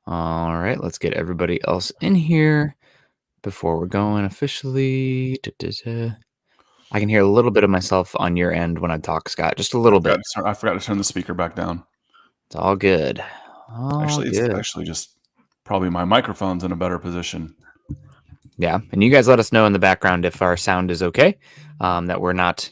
All right, let's get everybody else in here before we're going officially. I can hear a little bit of myself on your end when I talk, Scott. Just a little bit. I forgot to turn the speaker back down. It's all good. It's actually just probably my microphone's in a better position. Yeah, and you guys let us know in the background if our sound is okay, that we're not,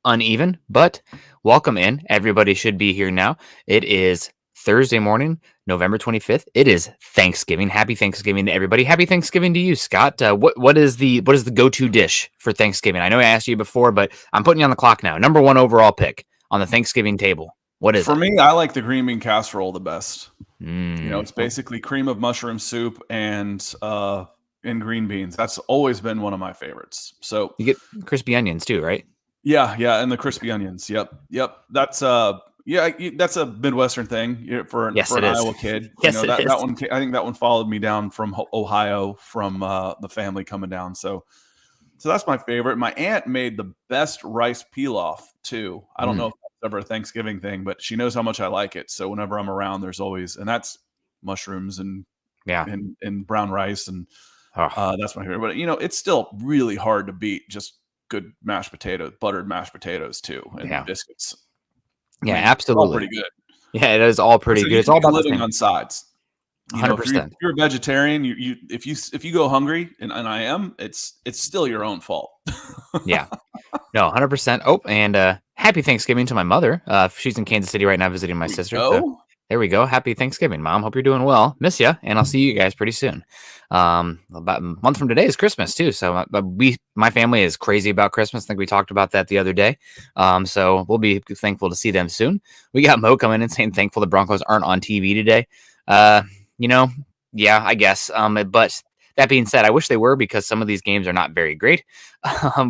uneven. But welcome in. Everybody should be here now. It is Thursday morning, November 25th. It is Thanksgiving. Happy Thanksgiving to everybody. Happy Thanksgiving to you, Scott. What is the go-to dish for Thanksgiving? I know I asked you before, but I'm putting you on the clock now. Number one overall pick on the Thanksgiving table. What is it? For me, I like the green bean casserole the best. It's basically cream of mushroom soup and green beans. That's always been one of my favorites. So you get crispy onions too, right? Yeah, and the crispy onions. Yep. That's that's a Midwestern thing for an Iowa kid. Yes, that one. I think that one followed me down from Ohio from the family coming down. So that's my favorite. My aunt made the best rice pilaf too. I don't know if that's ever a Thanksgiving thing, but she knows how much I like it. So whenever I'm around, there's always, and that's mushrooms and brown rice and. That's my favorite. But, it's still really hard to beat just good mashed potatoes, buttered mashed potatoes, too, and biscuits. Yeah, absolutely. It's all pretty good. Yeah, it is all pretty good. It's all about living on sides. 100%. If you're a vegetarian, if you go hungry, and I am, it's still your own fault. Yeah. No, 100%. Oh, and happy Thanksgiving to my mother. She's in Kansas City right now visiting my sister. So there we go. Happy Thanksgiving, Mom. Hope you're doing well. Miss you, and I'll see you guys pretty soon. About a month from today is Christmas too. So my family is crazy about Christmas. I think we talked about that the other day. So we'll be thankful to see them soon. We got Mo coming in saying thankful the Broncos aren't on TV today. Yeah, I guess. But that being said, I wish they were because some of these games are not very great.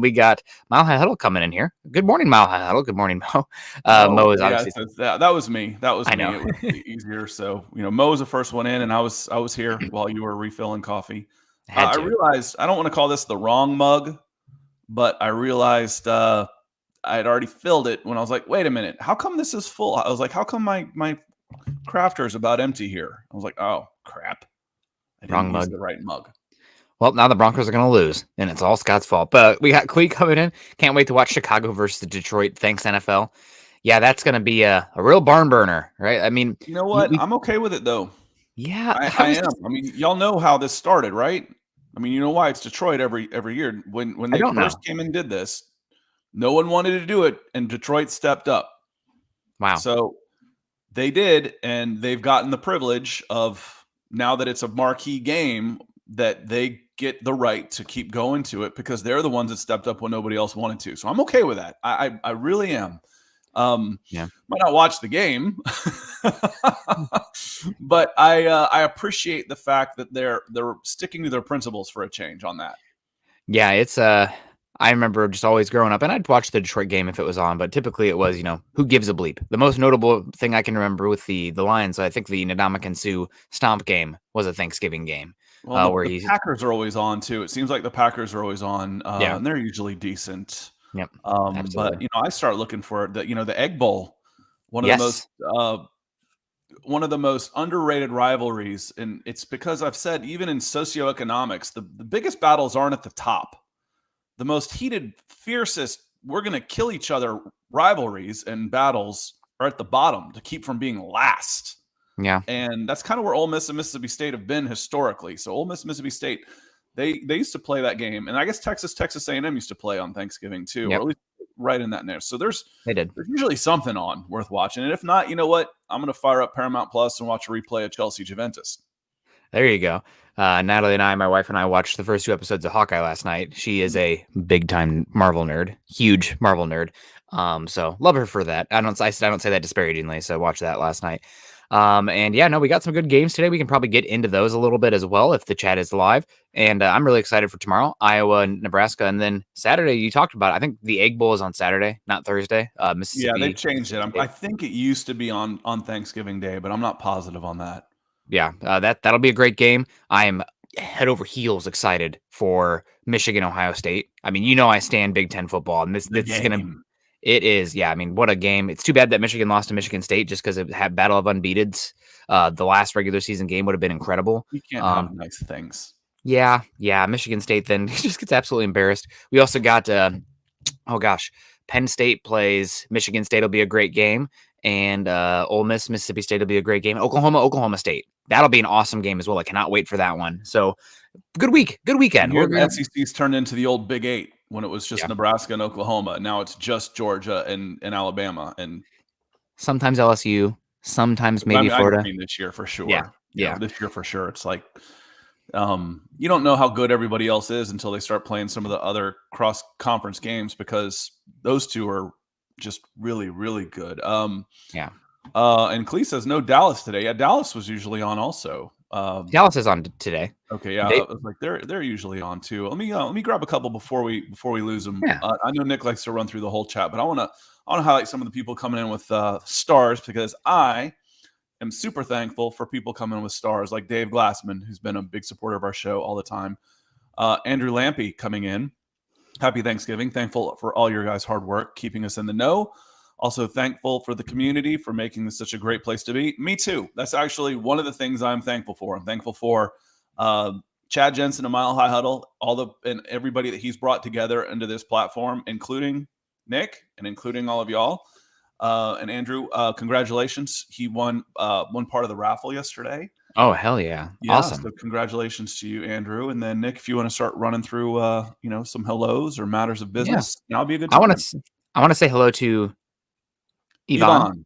We got Mile High Huddle coming in here. Good morning, Mile High Huddle. Good morning, Mo. Mo is obviously that was me. That was me. It was easier. So Mo was the first one in, and I was here while you were refilling coffee. I realized I don't want to call this the wrong mug, but I realized I had already filled it when I was like, wait a minute, how come this is full? I was like, how come my crafter is about empty here? I was like, oh crap, I didn't use the right mug. Well, now the Broncos are going to lose, and it's all Scott's fault. But we got Quinn coming in. Can't wait to watch Chicago versus Detroit. Thanks, NFL. Yeah, that's going to be a real barn burner, right? I mean, you know what? I'm okay with it, though. Yeah, I am. I mean, y'all know how this started, right? I mean, you know why it's Detroit every year. When they first came and did this, no one wanted to do it, and Detroit stepped up. Wow. So they did, and they've gotten the privilege of, now that it's a marquee game, that they get the right to keep going to it because they're the ones that stepped up when nobody else wanted to. So I'm okay with that. I really am. Might not watch the game, but I appreciate the fact that they're sticking to their principles for a change on that. Yeah, it's I remember just always growing up, and I'd watch the Detroit game if it was on, but typically it was, who gives a bleep? The most notable thing I can remember with the Lions, I think the Ndamukong Suh stomp game was a Thanksgiving game. Well, the Packers are always on too. It seems like the Packers are always on, and they're usually decent. Yep. But I start looking for the Egg Bowl, one of the most underrated rivalries, and it's because I've said even in socioeconomics, the biggest battles aren't at the top. The most heated, fiercest, we're going to kill each other rivalries and battles are at the bottom to keep from being last. Yeah. And that's kind of where Ole Miss and Mississippi State have been historically. So Ole Miss, Mississippi State, they used to play that game. And I guess Texas A&M used to play on Thanksgiving too, or at least right in that narrative. So there's usually something on worth watching. And if not, you know what? I'm going to fire up Paramount Plus and watch a replay of Chelsea Juventus. There you go. Natalie and I, my wife and I, watched the first 2 episodes of Hawkeye last night. She is a big-time Marvel nerd, huge Marvel nerd. So love her for that. I don't say that disparagingly. So watched that last night. And yeah, no, we got some good games today. We can probably get into those a little bit as well if the chat is live. And I'm really excited for tomorrow, Iowa and Nebraska. And then Saturday, you talked about, I think the Egg Bowl is on Saturday, not Thursday. Mississippi. Yeah, they changed it. I think it used to be on Thanksgiving Day, but I'm not positive on that. Yeah, that'll be a great game. I am head over heels excited for Michigan, Ohio State. I mean, I stand Big Ten football, and this is going to. It is, yeah. I mean, what a game! It's too bad that Michigan lost to Michigan State just because it had battle of unbeateds. The last regular season game would have been incredible. You can't have nice things. Yeah. Michigan State then just gets absolutely embarrassed. We also got, Penn State plays Michigan State. Will be a great game. And Ole Miss, Mississippi State will be a great game. Oklahoma State. That'll be an awesome game as well. I cannot wait for that one. So good weekend. The SEC's turned into the old Big 8 when it was just Nebraska and Oklahoma. Now it's just Georgia and Alabama and sometimes LSU, sometimes maybe Florida. I mean, this year for sure. Yeah. This year for sure. It's like you don't know how good everybody else is until they start playing some of the other cross-conference games because those two are just really, really good. And Clee says no Dallas today. Yeah, Dallas was usually on also. Dallas is on today. Okay, yeah, I was like they're usually on too. Let me grab a couple before we lose them. Yeah. I know Nick likes to run through the whole chat, but I want to highlight some of the people coming in with stars because I am super thankful for people coming in with stars like Dave Glassman, who's been a big supporter of our show all the time. Andrew Lampy coming in. Happy Thanksgiving. Thankful for all your guys' hard work, keeping us in the know. Also thankful for the community for making this such a great place to be. Me too. That's actually one of the things I'm thankful for. I'm thankful for Chad Jensen and Mile High Huddle, and everybody that he's brought together into this platform, including Nick and including all of y'all. And Andrew, congratulations. He won one part of the raffle yesterday. Oh, hell yeah. Awesome. So congratulations to you, Andrew. And then Nick, if you want to start running through some hellos or matters of business, now would be a good time. I want to say hello to Yvonne.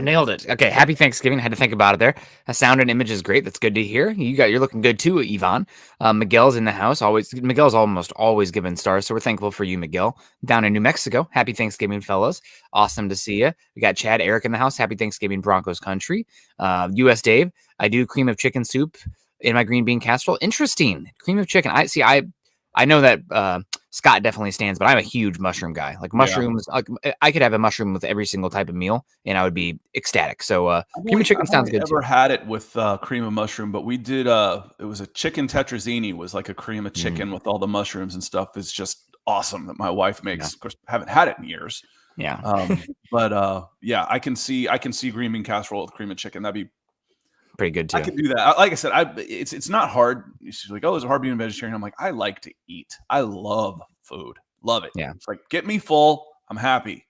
Nailed it. Okay, happy Thanksgiving. I had to think about it there. Sound and image is great. That's good to hear. You're looking good too, Yvonne. Miguel's in the house. Miguel's almost always giving stars, so we're thankful for you, Miguel. Down in New Mexico. Happy Thanksgiving, fellas. Awesome to see you. We got Chad, Eric in the house. Happy Thanksgiving, Broncos country. U.S. Dave. I do cream of chicken soup in my green bean casserole. Interesting. Cream of chicken. I know that Scott definitely stands, but I'm a huge mushroom guy. Like mushrooms, I could have a mushroom with every single type of meal, and I would be ecstatic. So cream of chicken sounds good too. I've never had it with cream of mushroom, but we did. It was a chicken tetrazzini. Was like a cream of chicken with all the mushrooms and stuff. It's just awesome that my wife makes. Of course, haven't had it in years. Yeah. But I can see green bean casserole with cream of chicken. That'd be pretty good too. I can do that. Like I said, it's not hard. She's like, oh, is it hard being a vegetarian? I'm like, I like to eat. I love food. Love it. Yeah. It's like, get me full. I'm happy.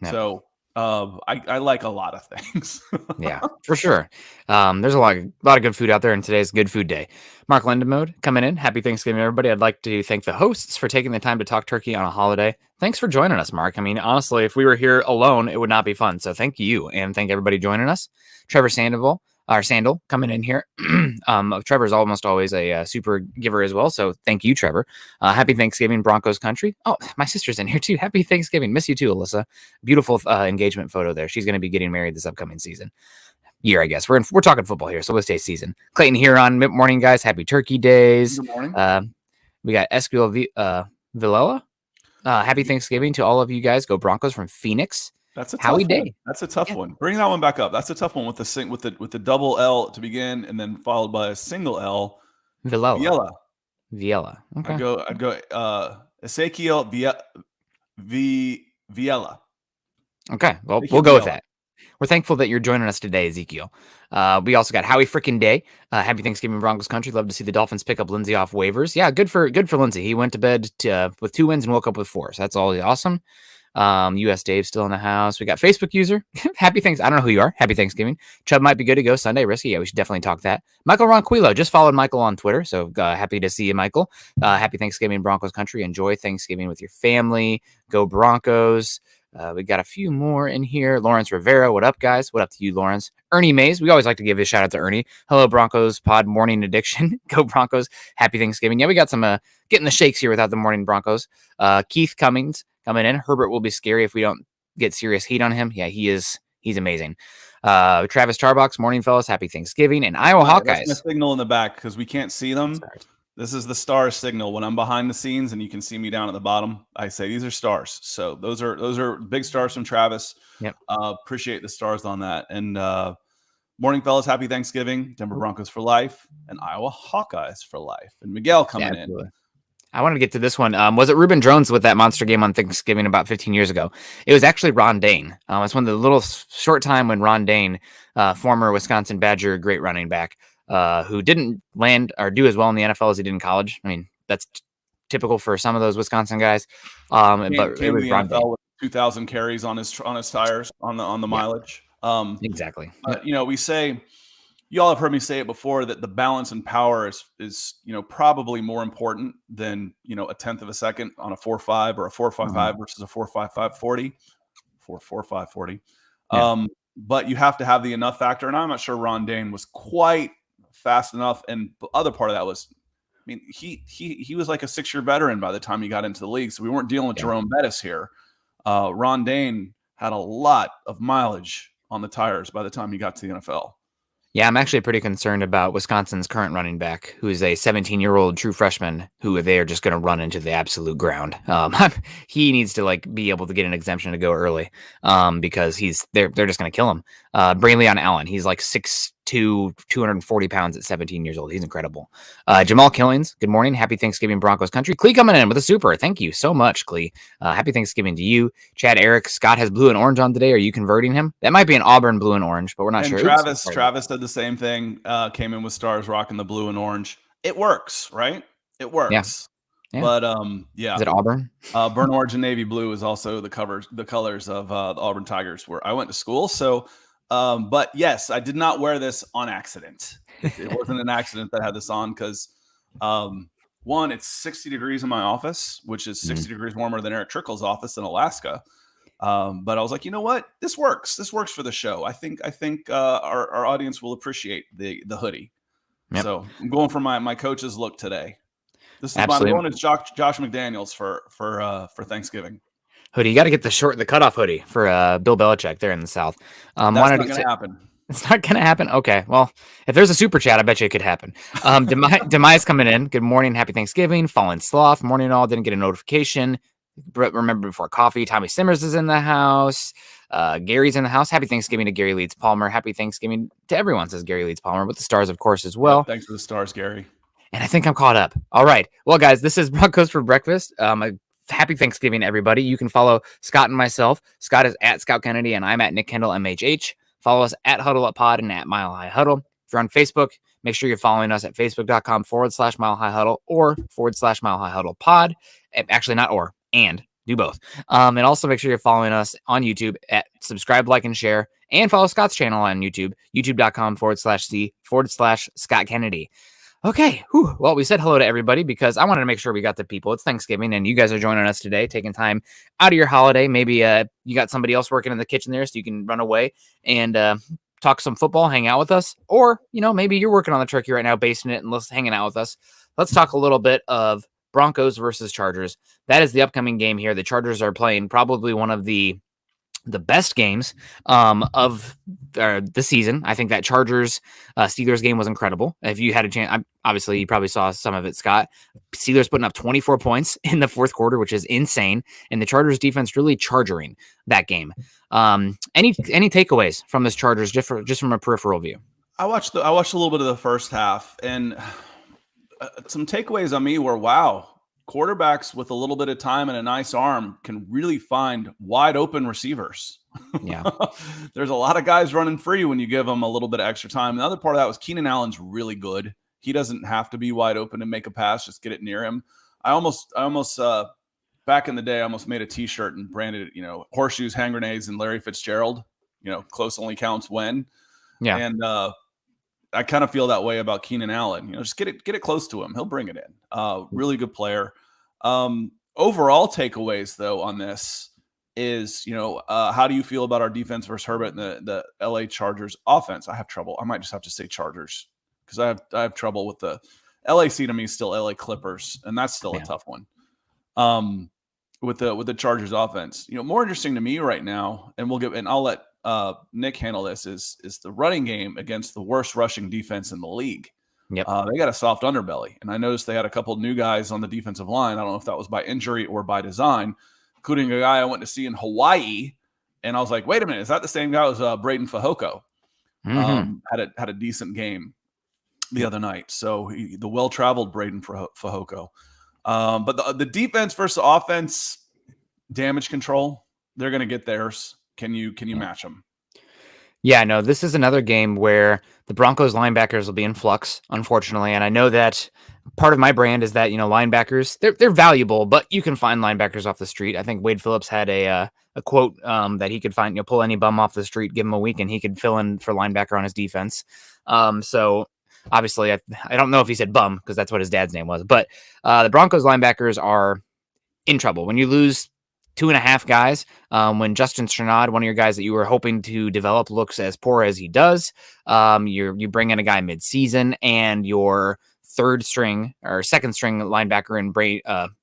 Yeah. So I like a lot of things. Yeah, for sure. There's a lot of good food out there, and today's good food day. Mark Lindemode coming in. Happy Thanksgiving, everybody. I'd like to thank the hosts for taking the time to talk turkey on a holiday. Thanks for joining us, Mark. I mean, honestly, if we were here alone, it would not be fun. So thank you, and thank everybody joining us. Trevor Sandal coming in here. Trevor's almost always a super giver as well. So thank you, Trevor. Happy Thanksgiving, Broncos country. Oh, my sister's in here too. Happy Thanksgiving. Miss you too, Alyssa. Beautiful engagement photo there. She's going to be getting married this upcoming year, I guess. We're talking football here, so let's stay season. Clayton here on mid morning, guys. Happy Turkey Days. Good morning. We got Esquiel Villela. Happy Thanksgiving to all of you guys. Go Broncos from Phoenix. That's a tough one. That's a tough one. Bring that one back up. That's a tough one with the double L to begin, and then followed by a single L. Villela. Okay. I'd go. Ezekiel Villela. Okay. Well, we'll go with that. We're thankful that you're joining us today, Ezekiel. We also got Howie Frickin' Day. Happy Thanksgiving, Broncos country. Love to see the Dolphins pick up Lindsey off waivers. Yeah, good for Lindsey. He went to bed with 2 wins and woke up with 4. So that's all awesome. US Dave still in the house. We got Facebook user. Happy Thanksgiving. I don't know who you are. Happy Thanksgiving. Chubb might be good to go Sunday. Risky. Yeah, we should definitely talk that. Michael Ronquillo just followed Michael on Twitter. So happy to see you, Michael. Happy Thanksgiving, Broncos country. Enjoy Thanksgiving with your family. Go Broncos. We got a few more in here. Lawrence Rivera. What up, guys? What up to you, Lawrence? Ernie Mays. We always like to give a shout out to Ernie. Hello, Broncos pod morning addiction. Go Broncos. Happy Thanksgiving. Yeah, we got some getting the shakes here without the morning Broncos. Keith Cummings coming in. Herbert will be scary if we don't get serious heat on him. Yeah, he's amazing. Travis Tarbox. Morning, fellas. Happy Thanksgiving. And Iowa Hawkeyes. That's the signal in the back because we can't see them. Stars. This is the star signal when I'm behind the scenes and you can see me down at the bottom. I say these are stars. So those are big stars from Travis. Yep. Appreciate the stars on that. And morning, fellas. Happy Thanksgiving. Denver Broncos for life and Iowa Hawkeyes for life. And Miguel coming in. I wanted to get to this one. Was it Reuben Drones with that monster game on Thanksgiving about 15 years ago? It was actually Ron Dane. It's one of the little short time when Ron Dane, former Wisconsin Badger, great running back, who didn't land or do as well in the NFL as he did in college. I mean, that's typical for some of those Wisconsin guys. But Came it to was the Ron Dane. NFL with 2,000 carries on his tires on the Yeah, mileage. exactly. But we say, you all have heard me say it before, that the balance and power is probably more important than a tenth of a second on a 4.5 or a 4.55 versus a 4.55 40, 4.45 40. Yeah. But you have to have the enough factor, and I'm not sure Ron Dane was quite fast enough. And the other part of that was, I mean, he was like a 6-year veteran by the time he got into the league, so we weren't dealing with Jerome Bettis here. Ron Dane had a lot of mileage on the tires by the time he got to the NFL. Yeah, I'm actually pretty concerned about Wisconsin's current running back, who is a 17-year-old true freshman who they are just going to run into the absolute ground. He needs to be able to get an exemption to go early, because they're just going to kill him. Braylon Allen, he's like 6'2", 240 pounds at 17 years old. He's incredible. Jamal Killings, good morning. Happy Thanksgiving, Broncos country. Clee coming in with a super. Thank you so much, Clee. Happy Thanksgiving to you. Chad Eric, Scott has blue and orange on today. Are you converting him? That might be an Auburn blue and orange, but we're not sure. Travis did the same thing. Came in with stars rocking the blue and orange. It works, right? It works. Yeah. But Is it Auburn? Burnt orange and navy blue is also the colors of the Auburn Tigers, where I went to school. So, but yes, I did not wear this on accident. It wasn't an accident that I had this on, because one, it's 60 degrees in my office, which is 60 degrees warmer than Eric Trickle's office in Alaska. But I was like, you know what? This works. This works for the show. I think our audience will appreciate the hoodie. Yep. So I'm going for my coach's look today. This is my bonus Josh McDaniels for Thanksgiving. Hoodie. You got to get the cutoff hoodie for Bill Belichick there in the South. That's not going to happen. It's not going to happen. Okay. Well, if there's a super chat, I bet you it could happen. Demise coming in. Good morning. Happy Thanksgiving. Fallen Sloth. Morning all. Didn't get a notification. Remember before coffee. Tommy Simmers is in the house. Gary's in the house. Happy Thanksgiving to Gary Leeds Palmer. Happy Thanksgiving to everyone, says Gary Leeds Palmer, with the stars, of course, as well. Thanks for the stars, Gary. And I think I'm caught up. All right. Well, guys, this is Broncos for Breakfast. Happy Thanksgiving, everybody. You can follow Scott and myself. Scott is at Scout Kennedy, and I'm at Nick Kendell, MHH. Follow us at Huddle Up Pod and at Mile High Huddle. If you're on Facebook, make sure you're following us at facebook.com/Mile High Huddle or /Mile High Huddle Pod. Actually, not or, and do both. And also make sure you're following us on YouTube at subscribe, like, and share, and follow Scott's channel on YouTube, youtube.com/C/Scott Kennedy. Okay. Whew. Well, we said hello to everybody because I wanted to make sure we got the people. It's Thanksgiving and you guys are joining us today, taking time out of your holiday. Maybe you got somebody else working in the kitchen there so you can run away and talk some football, hang out with us. Or, maybe you're working on the turkey right now, basting it and hanging out with us. Let's talk a little bit of Broncos versus Chargers. That is the upcoming game here. The Chargers are playing probably one of the best games of the season. I think that Chargers Steelers game was incredible. If you had a chance, obviously you probably saw some of it, Scott. Steelers putting up 24 points in the fourth quarter, which is insane, and the Chargers defense really charging that game. Any takeaways from this Chargers just from a peripheral view? I watched a little bit of the first half, and some takeaways on me were, wow, quarterbacks with a little bit of time and a nice arm can really find wide open receivers. Yeah. There's a lot of guys running free when you give them a little bit of extra time. The other part of that was Keenan Allen's really good. He doesn't have to be wide open and make a pass, just get it near him. I almost back in the day, I almost made a t-shirt and branded it, horseshoes, hand grenades, and Larry Fitzgerald, close only counts when. Yeah. And I kind of feel that way about Keenan Allen. Just get it close to him. He'll bring it in. Really good player. Overall takeaways though on this is, how do you feel about our defense versus Herbert and the LA Chargers offense? I have trouble. I might just have to say Chargers because I have trouble with the LAC. To me still LA Clippers, and that's still a tough one. With the Chargers offense, more interesting to me right now, and I'll let Nick handle this, is the running game against the worst rushing defense in the league. Yep. They got a soft underbelly, and I noticed they had a couple new guys on the defensive line. I don't know if that was by injury or by design, including a guy I went to see in Hawaii, and I was like, wait a minute, is that the same guy as Braden Fehoko? Had a decent game the other night. So the well-traveled Braden Fehoko. But the defense versus offense, damage control, they're going to get theirs. Can you match them? Yeah, no, this is another game where the Broncos linebackers will be in flux, unfortunately. And I know that part of my brand is that, linebackers, they're valuable, but you can find linebackers off the street. I think Wade Phillips had a quote that he could find, pull any bum off the street, give him a week, and he could fill in for linebacker on his defense. So obviously, I don't know if he said bum because that's what his dad's name was, but the Broncos linebackers are in trouble. When you lose 2.5 guys, when Justin Strnad, one of your guys that you were hoping to develop, looks as poor as he does, you bring in a guy mid-season, and your third string or second string linebacker in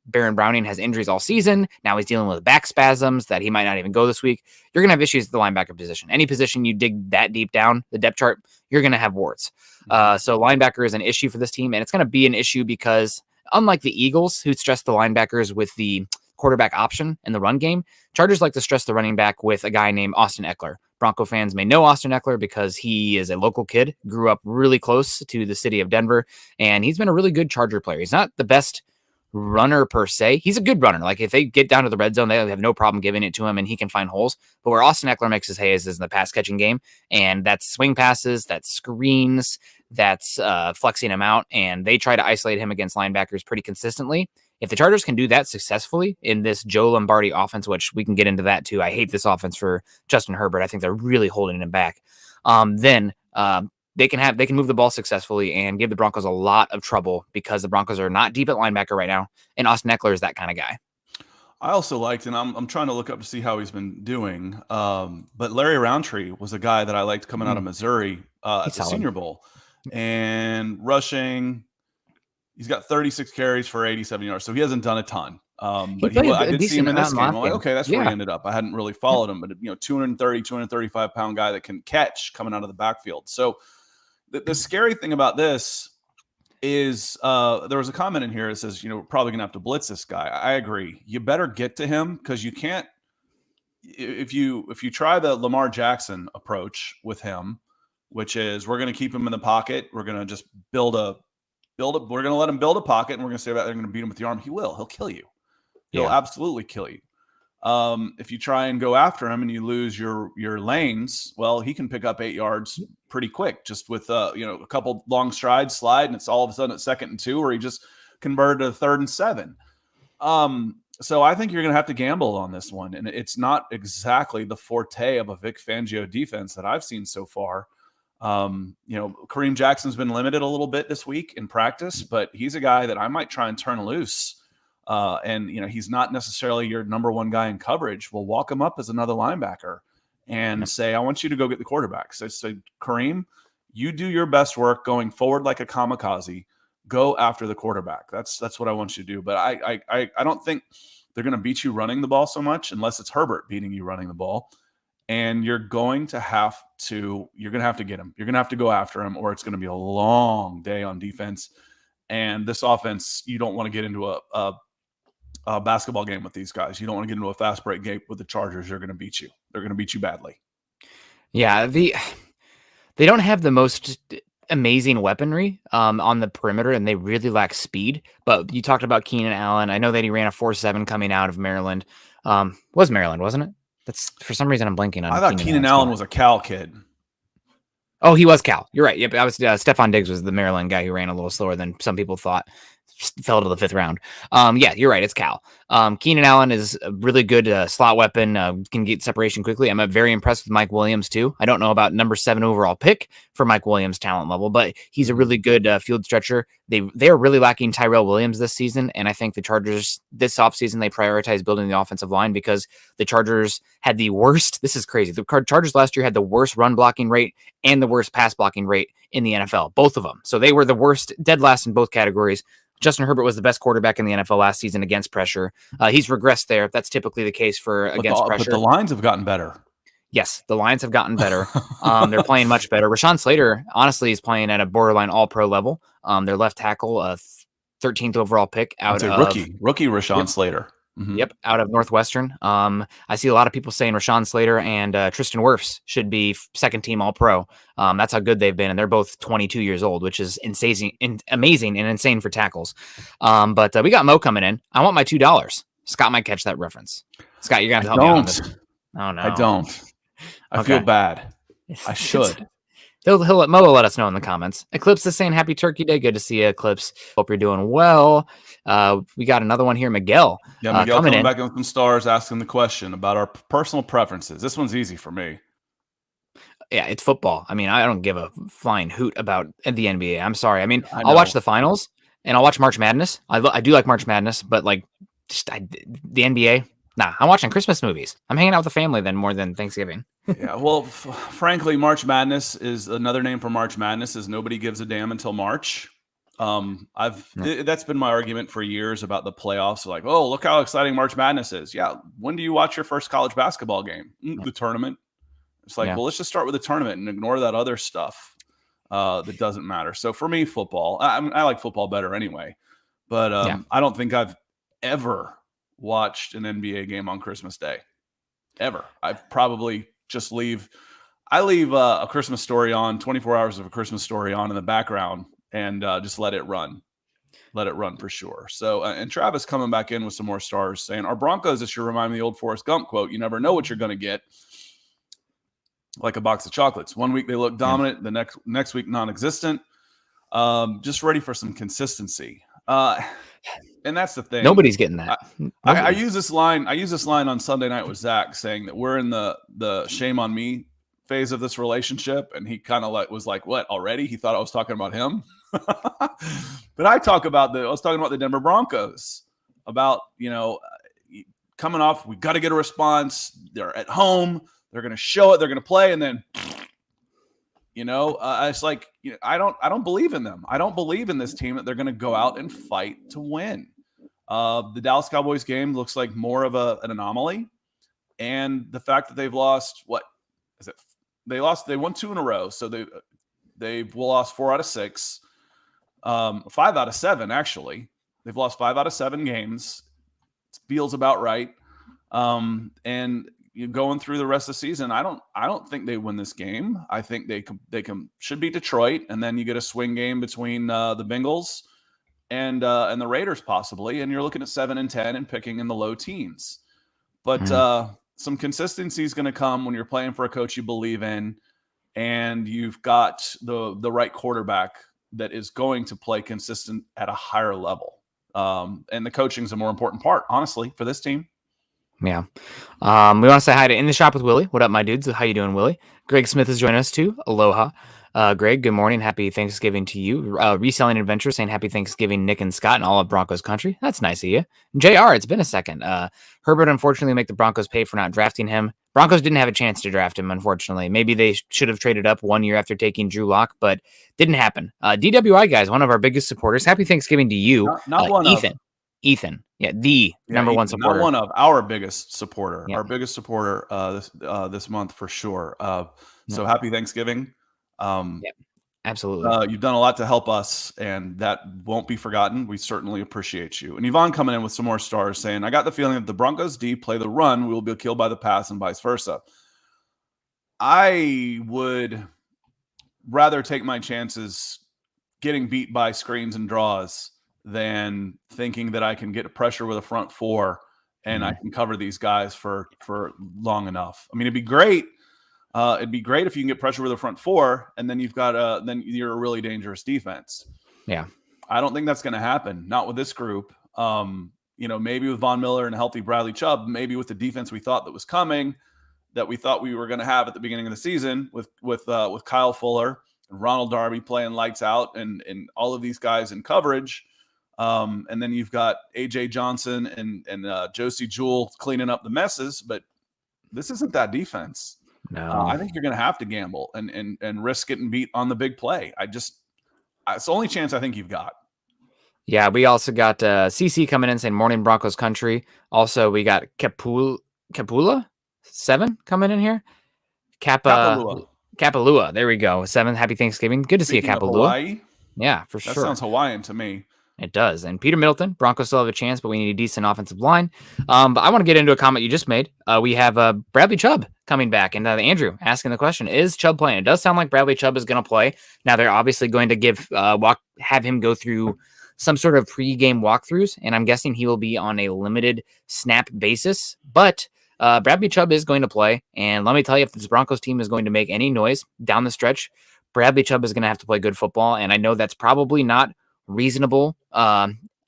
Baron Browning has injuries all season. Now he's dealing with back spasms that he might not even go this week. You're going to have issues at the linebacker position. Any position you dig that deep down the depth chart, you're going to have warts. So linebacker is an issue for this team, and it's going to be an issue because unlike the Eagles, who stress the linebackers with the quarterback option in the run game, Chargers like to stress the running back with a guy named Austin Eckler. Bronco fans may know Austin Eckler because he is a local kid, grew up really close to the city of Denver, and he's been a really good Charger player. He's not the best runner per se. He's a good runner. Like if they get down to the red zone, they have no problem giving it to him and he can find holes. But where Austin Eckler makes his hay is in the pass catching game. And that's swing passes, that's screens, that's flexing him out. And they try to isolate him against linebackers pretty consistently. If the Chargers can do that successfully in this Joe Lombardi offense, which we can get into that too. I hate this offense for Justin Herbert. I think they're really holding him back. Then they can move the ball successfully and give the Broncos a lot of trouble because the Broncos are not deep at linebacker right now, and Austin Eckler is that kind of guy. I also liked, and I'm trying to look up to see how he's been doing. But Larry Roundtree was a guy that I liked coming out of Missouri at the Senior Bowl, and rushing. He's got 36 carries for 87 yards, so he hasn't done a ton. But I did see him in this game. I'm like, okay, that's where he ended up. I hadn't really followed him, but 230, 235-pound guy that can catch coming out of the backfield. So the scary thing about this is there was a comment in here that says, we're probably going to have to blitz this guy. I agree. You better get to him because you can't – if you try the Lamar Jackson approach with him, which is we're going to keep him in the pocket, we're going to just we're going to let him build a pocket, and we're going to say that they're going to beat him with the arm. He will. He'll kill you. He'll absolutely kill you. If you try and go after him and you lose your lanes, well, he can pick up 8 yards pretty quick just with a couple long strides, slide, and it's all of a sudden at 2nd and 2, or he just converted to 3rd and 7. So I think you're going to have to gamble on this one, and it's not exactly the forte of a Vic Fangio defense that I've seen so far. Kareem Jackson's been limited a little bit this week in practice, but he's a guy that I might try and turn loose. And he's not necessarily your number one guy in coverage. We'll walk him up as another linebacker and say, I want you to go get the quarterback. So Kareem, you do your best work going forward like a kamikaze. Go after the quarterback. That's what I want you to do. But I don't think they're going to beat you running the ball so much unless it's Herbert beating you running the ball. And you're going to have to get him. You're going to have to go after him, or it's going to be a long day on defense. And this offense, you don't want to get into a basketball game with these guys. You don't want to get into a fast break game with the Chargers. They're going to beat you. They're going to beat you badly. Yeah, they don't have the most amazing weaponry on the perimeter, and they really lack speed. But you talked about Keenan Allen. I know that he ran a 4.7 coming out of Maryland. Was Maryland, wasn't it? That's for some reason I'm blanking on. I thought Keenan Allen was a Cal kid. Oh, he was Cal. You're right. Yep, I was. Stephon Diggs was the Maryland guy who ran a little slower than some people thought. Fell to the 5th round. Yeah, you're right. It's Cal. Keenan Allen is a really good slot weapon. Can get separation quickly. I'm very impressed with Mike Williams too. I don't know about number 7 overall pick for Mike Williams' talent level, but he's a really good field stretcher. They are really lacking Tyrell Williams this season, and I think the Chargers this offseason they prioritize building the offensive line because the Chargers had the worst. This is crazy. The Chargers last year had the worst run blocking rate and the worst pass blocking rate in the NFL, both of them. So they were the worst, dead last in both categories. Justin Herbert was the best quarterback in the NFL last season against pressure. He's regressed there. That's typically the case for against pressure. But the lines have gotten better. Yes, the lines have gotten better. They're playing much better. Rashawn Slater, honestly, is playing at a borderline all-pro level. Their left tackle, 13th overall pick out of rookie Rashawn Slater. Yep, out of Northwestern. I see a lot of people saying Rashawn Slater and Tristan Wirfs should be second team All Pro. That's how good they've been, and they're both 22 years old, which is amazing and insane for tackles. But we got Mo coming in. I want my $2. Scott might catch that reference. Scott, you're gonna have to help me out on this. Oh no, I don't. I feel bad. I should. Mo will let us know in the comments. Eclipse is saying Happy Turkey Day. Good to see you, Eclipse. Hope you're doing well. We got another one here, Miguel. Yeah, Miguel coming back in with some stars, asking the question about our personal preferences. This one's easy for me. Yeah, it's football. I mean, I don't give a flying hoot about the NBA. I'm sorry. I mean, I'll watch the finals and I'll watch March Madness. I do like March Madness, but like the NBA, nah. I'm watching Christmas movies. I'm hanging out with the family then more than Thanksgiving. Yeah, well, frankly, March Madness is another name for March Madness is nobody gives a damn until March. That's been my argument for years about the playoffs. Like, oh, look how exciting March Madness is. Yeah, when do you watch your first college basketball game? The tournament. It's like, well, let's just start with the tournament and ignore that other stuff that doesn't matter. So for me, football. I like football better anyway, but I don't think I've ever watched an NBA game on Christmas Day. Ever. I probably just leave a Christmas Story on, 24 hours of a Christmas Story on in the background and just let it run for sure. So, and Travis coming back in with some more stars saying, our Broncos, this should remind me of the old Forrest Gump quote, you never know what you're going to get. Like a box of chocolates. One week they look dominant, the next week non-existent. Just ready for some consistency. And that's the thing. Nobody's getting that. I use this line. I use this line on Sunday Night with Zach, saying that we're in the shame on me phase of this relationship, and he kind of was like, "What already?" He thought I was talking about him, but I was talking about the Denver Broncos. About coming off, we got to get a response. They're at home. They're going to show it. They're going to play, and then it's like I don't believe in them. I don't believe in this team that they're going to go out and fight to win. The Dallas Cowboys game looks like more of an anomaly, and the fact that they've lost they won 2 in a row, so they've lost 4 out of 6, 5 out of 7 actually. They've lost 5 out of 7 games. It feels about right, and going through the rest of the season, I don't think they win this game. I think they should beat Detroit, and then you get a swing game between the Bengals and the Raiders possibly, and you're looking at 7-10 and picking in the low teens. But some consistency is going to come when you're playing for a coach you believe in, and you've got the right quarterback that is going to play consistent at a higher level. And the coaching is a more important part, honestly, for this team. Yeah. We want to say hi to In the Shop with Willie. What up, my dudes? How you doing, Willie? Greg Smith is joining us too. Aloha. Greg, good morning. Happy Thanksgiving to you. Reselling Adventure saying happy Thanksgiving, Nick and Scott and all of Broncos country. That's nice of you. JR, it's been a second. Herbert, unfortunately, make the Broncos pay for not drafting him. Broncos didn't have a chance to draft him, unfortunately. Maybe they should have traded up 1 year after taking Drew Lock, but didn't happen. DWI guys, one of our biggest supporters. Happy Thanksgiving to you. Not one Ethan. of. Ethan. Yeah, number one supporter. Not one of, our biggest supporter. Yeah. Our biggest supporter this month for sure. So happy Thanksgiving. Absolutely. You've done a lot to help us, and that won't be forgotten. We certainly appreciate you. And Yvonne coming in with some more stars saying, I got the feeling that the Broncos D play the run, we will be killed by the pass and vice versa. I would rather take my chances getting beat by screens and draws than thinking that I can get pressure with a front four and I can cover these guys for long enough. I mean, it'd be great. It'd be great if you can get pressure with a front four, and then then you're a really dangerous defense. Yeah, I don't think that's going to happen. Not with this group. Maybe with Von Miller and a healthy Bradley Chubb, maybe with the defense we thought that was coming, that we thought we were going to have at the beginning of the season with Kyle Fuller and Ronald Darby playing lights out and all of these guys in coverage. And then you've got AJ Johnson and Josie Jewell cleaning up the messes, but this isn't that defense. No, I think you're going to have to gamble and risk getting beat on the big play. It's the only chance I think you've got. Yeah, we also got CC coming in saying morning Broncos country. Also, we got Kapula 7 coming in here. Kapalua. There we go. 7. Happy Thanksgiving. Good to see you, Kapalua. Hawaii? Yeah, for sure. That sounds Hawaiian to me. It does. And Peter Middleton, Broncos still have a chance, but we need a decent offensive line. But I want to get into a comment you just made. We have Bradley Chubb coming back, and Andrew asking the question: is Chubb playing? It does sound like Bradley Chubb is going to play. Now they're obviously going to have him go through some sort of pre-game walkthroughs, and I'm guessing he will be on a limited snap basis. But Bradley Chubb is going to play, and let me tell you, if this Broncos team is going to make any noise down the stretch, Bradley Chubb is going to have to play good football, and I know that's probably not reasonable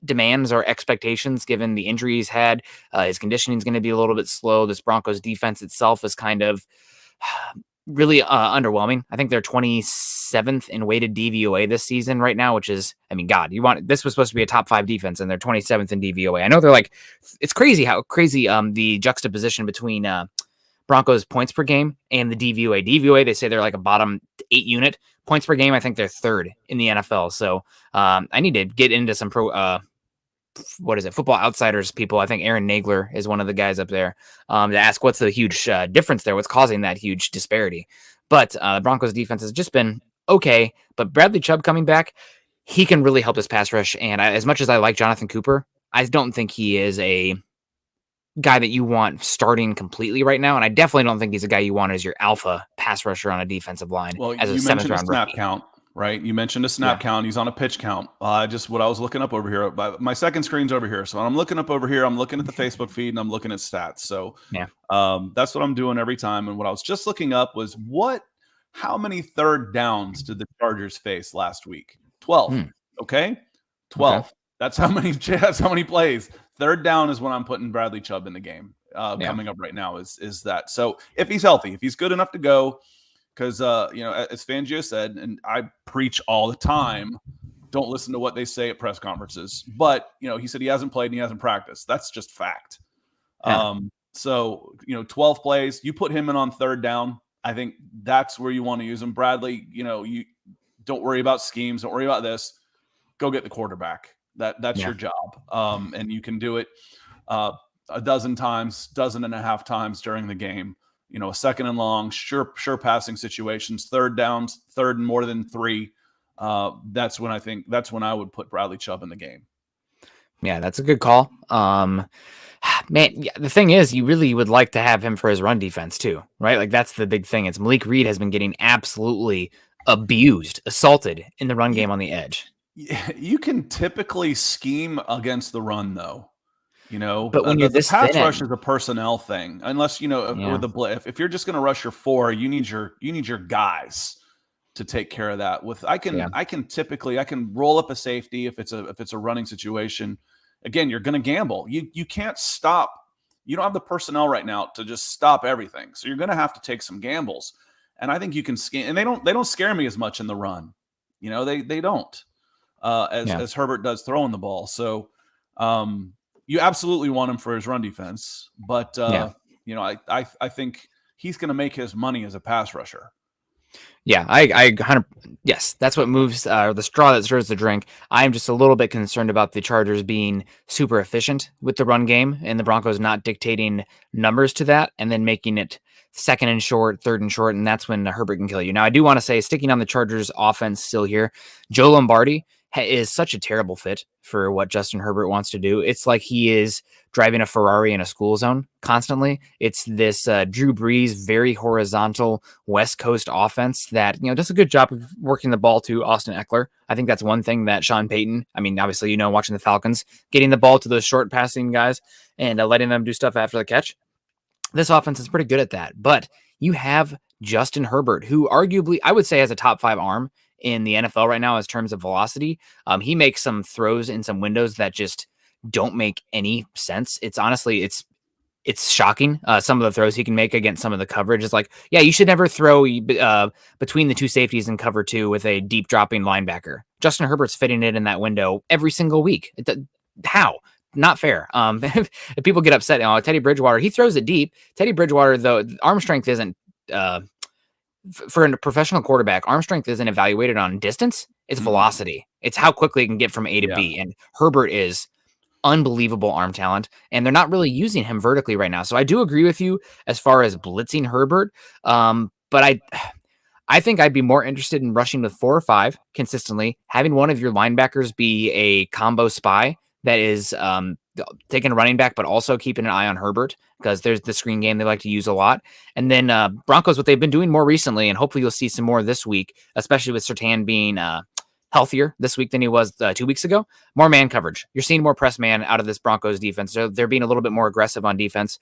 demands or expectations given the injury he's had. His conditioning is going to be a little bit slow. This Broncos defense itself is kind of really underwhelming. I think they're 27th in weighted DVOA this season right now, which is, I mean, God, this was supposed to be a top 5 defense, and they're 27th in DVOA. I know they're like, it's crazy how crazy the juxtaposition between Broncos points per game and the DVOA. DVOA, they say they're like a bottom 8 unit. Points per game, I think they're 3rd in the NFL. So I need to get into some Football Outsiders people. I think Aaron Nagler is one of the guys up there to ask what's the huge difference there, what's causing that huge disparity. But the Broncos defense has just been okay. But Bradley Chubb coming back, he can really help this pass rush. And as much as I like Jonathan Cooper, I don't think he is a guy that you want starting completely right now, and I definitely don't think he's a guy you want as your alpha pass rusher on a defensive line. Well, as you mentioned a snap count, right? You mentioned a snap Yeah. count. He's on a pitch count. Just what I was looking up over here. My second screen's over here, so when I'm looking up over here, I'm looking at the Facebook feed and I'm looking at stats. So Yeah. that's what I'm doing every time. And what I was just looking up was how many third downs did the Chargers face last week? 12. Okay, 12. Okay. That's how many. That's how many plays. Third down is when I'm putting Bradley Chubb in the game. Coming up right now is that. So if he's healthy, if he's good enough to go, because as Fangio said, and I preach all the time, don't listen to what they say at press conferences. But he said he hasn't played and he hasn't practiced. That's just fact. Yeah. So 12 plays. You put him in on third down. I think that's where you want to use him. Bradley, you don't worry about schemes. Don't worry about this. Go get the quarterback. That's your job. And you can do it a dozen and a half times during the game. A second and long, sure passing situations, third downs, third and more than 3. That's when I would put Bradley Chubb in the game. Yeah, that's a good call. Man, the thing is, you really would like to have him for his run defense too, right? Like that's the big thing. It's Malik Reed has been getting absolutely assaulted in the run game on the edge. You can typically scheme against the run, though. But when you're the this pass thin, rush is a personnel thing, unless with the blitz. If you're just going to rush your 4, you need your guys to take care of that. I can roll up a safety if it's a running situation. Again, you're going to gamble. You can't stop. You don't have the personnel right now to just stop everything. So you're going to have to take some gambles. And I think you can scheme. And they don't scare me as much in the run. They don't. As Herbert does throwing the ball. So you absolutely want him for his run defense, but I think he's going to make his money as a pass rusher. Yeah, yes, that's what moves the straw that stirs the drink. I'm just a little bit concerned about the Chargers being super efficient with the run game and the Broncos not dictating numbers to that and then making it second and short, third and short, and that's when Herbert can kill you. Now, I do want to say, sticking on the Chargers offense still here, Joe Lombardi is such a terrible fit for what Justin Herbert wants to do. It's like he is driving a Ferrari in a school zone constantly. It's this Drew Brees, very horizontal West Coast offense that, does a good job of working the ball to Austin Eckler. I think that's one thing that Sean Payton, obviously, watching the Falcons, getting the ball to those short passing guys and letting them do stuff after the catch. This offense is pretty good at that, but you have Justin Herbert, who arguably, I would say, has a top 5 arm in the NFL right now as terms of velocity. He makes some throws in some windows that just don't make any sense. It's honestly, it's shocking. Some of the throws he can make against some of the coverage. It's like, yeah, you should never throw between the 2 safeties in cover 2 with a deep dropping linebacker. Justin Herbert's fitting it in that window every single week. How? Not fair. If people get upset, Teddy Bridgewater, he throws it deep. Teddy Bridgewater, though, arm strength isn't for a professional quarterback, arm strength isn't evaluated on distance. It's velocity. It's how quickly it can get from A to B. And Herbert is unbelievable arm talent, and they're not really using him vertically right now. So I do agree with you as far as blitzing Herbert. But I think I'd be more interested in rushing with 4 or 5 consistently, having one of your linebackers be a combo spy that is taking a running back, but also keeping an eye on Herbert because there's the screen game they like to use a lot. And then Broncos, what they've been doing more recently, and hopefully you'll see some more this week, especially with Surtain being healthier this week than he was 2 weeks ago. More man coverage. You're seeing more press man out of this Broncos defense. They're being a little bit more aggressive on defense.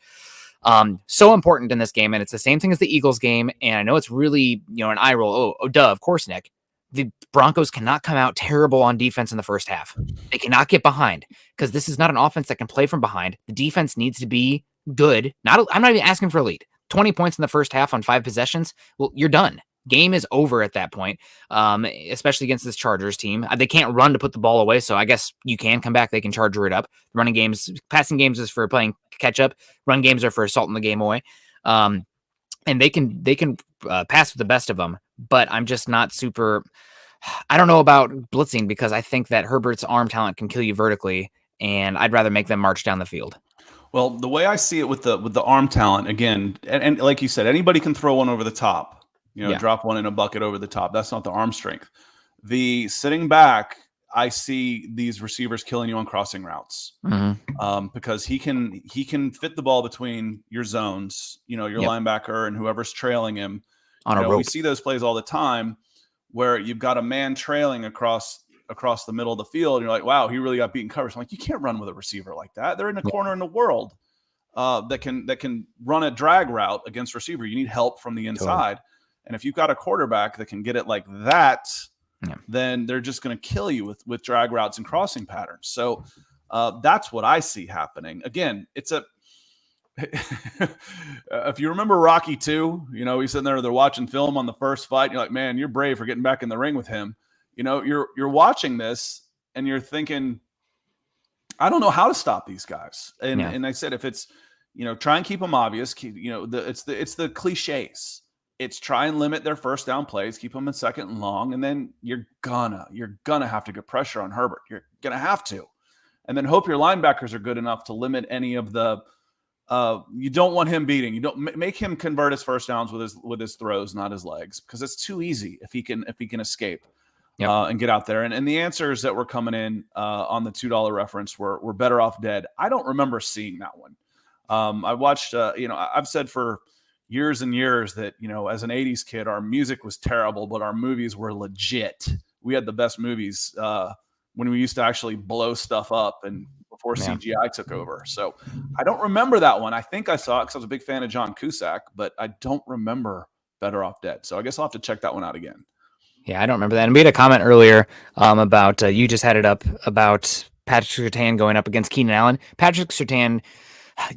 So important in this game, and it's the same thing as the Eagles game. And I know it's really, an eye roll. Oh, duh, of course, Nick. The Broncos cannot come out terrible on defense in the first half. They cannot get behind because this is not an offense that can play from behind. The defense needs to be good. I'm not even asking for a lead. 20 points in the first half on 5 possessions. Well, you're done. Game is over at that point, especially against this Chargers team. They can't run to put the ball away, so I guess you can come back. They can charger it up. Passing games is for playing catch up. Run games are for assaulting the game away. And they can pass with the best of them, but I'm just not super. I don't know about blitzing because I think that Herbert's arm talent can kill you vertically, and I'd rather make them march down the field. Well, the way I see it with the arm talent, again, and like you said, anybody can throw one over the top. Drop one in a bucket over the top. That's not the arm strength. The sitting back, I see these receivers killing you on crossing routes because he can fit the ball between your zones, your linebacker and whoever's trailing him. On a rope. We see those plays all the time where you've got a man trailing across the middle of the field. And you're like, wow, he really got beaten coverage. I'm like, you can't run with a receiver like that. They're in a corner in the world that can run a drag route against receiver. You need help from the inside. Totally. And if you've got a quarterback that can get it like that, then they're just going to kill you with drag routes and crossing patterns. So that's what I see happening. Again, it's if you remember Rocky 2, he's sitting there, they're watching film on the first fight. And you're like, man, you're brave for getting back in the ring with him. You're watching this and you're thinking, I don't know how to stop these guys. And I said, if it's, try and keep them obvious, it's the cliches. It's try and limit their first down plays, keep them in second and long, and then you're gonna have to get pressure on Herbert. You're gonna have to, and then hope your linebackers are good enough to limit any of the. You don't want him beating. You don't make him convert his first downs with his throws, not his legs, because it's too easy if he can escape and get out there. And the answers that were coming in on the $2 reference were better off dead. I don't remember seeing that one. I watched. I've said for years and years that, as an 80s kid, our music was terrible, but our movies were legit. We had the best movies when we used to actually blow stuff up and before CGI took over. So I don't remember that one. I think I saw it because I was a big fan of John Cusack, but I don't remember Better Off Dead. So I guess I'll have to check that one out again. Yeah, I don't remember that. And we had a comment earlier about, you just had it up, about Patrick Surtain going up against Keenan Allen. Patrick Surtain,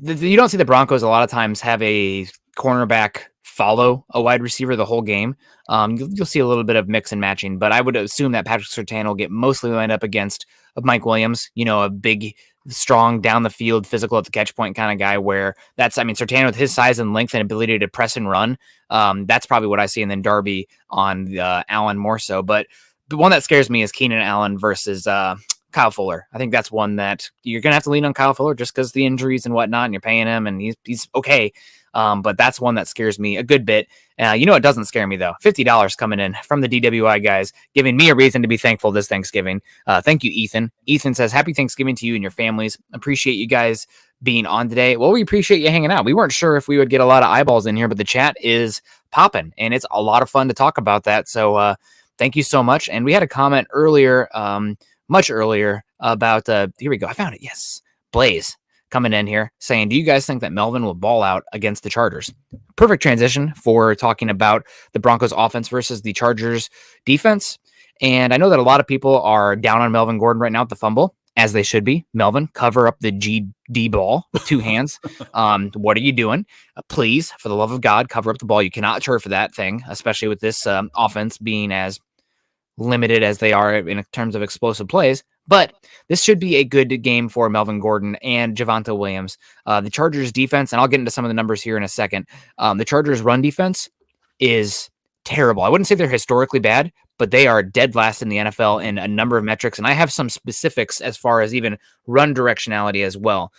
you don't see the Broncos a lot of times have a cornerback follow a wide receiver the whole game. You'll see a little bit of mix and matching, but I would assume that Patrick Surtain will get mostly lined up against Mike Williams, a big, strong, down the field, physical at the catch point kind of guy where Surtain with his size and length and ability to press and run, that's probably what I see. And then Darby on Allen more so. But the one that scares me is Keenan Allen versus Kyle Fuller. I think that's one that you're going to have to lean on Kyle Fuller just because the injuries and whatnot, and you're paying him and he's okay. But that's one that scares me a good bit. It doesn't scare me though. $50 coming in from the DWI guys, giving me a reason to be thankful this Thanksgiving. Thank you, Ethan. Ethan says, happy Thanksgiving to you and your families. Appreciate you guys being on today. Well, we appreciate you hanging out. We weren't sure if we would get a lot of eyeballs in here, but the chat is popping and it's a lot of fun to talk about that. So, thank you so much. And we had a comment earlier, much earlier about, here we go. I found it. Yes. Blaze coming in here saying, do you guys think that Melvin will ball out against the Chargers? Perfect transition for talking about the Broncos offense versus the Chargers defense. And I know that a lot of people are down on Melvin Gordon right now at the fumble, as they should be. Melvin, cover up the GD ball with 2 hands. What are you doing? Please, for the love of God, cover up the ball. You cannot turf for that thing, especially with this offense being as limited as they are in terms of explosive plays. But this should be a good game for Melvin Gordon and Javonte Williams. The Chargers defense, and I'll get into some of the numbers here in a second. The Chargers run defense is terrible. I wouldn't say they're historically bad, but they are dead last in the NFL in a number of metrics. And I have some specifics as far as even run directionality as well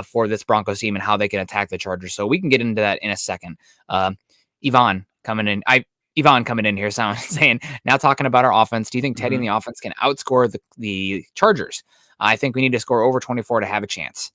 for this Broncos team and how they can attack the Chargers. So we can get into that in a second. Yvonne coming in. Yvonne coming in here saying, now talking about our offense, do you think Teddy and Mhm. the offense can outscore the Chargers? I think we need to score over 24 to have a chance.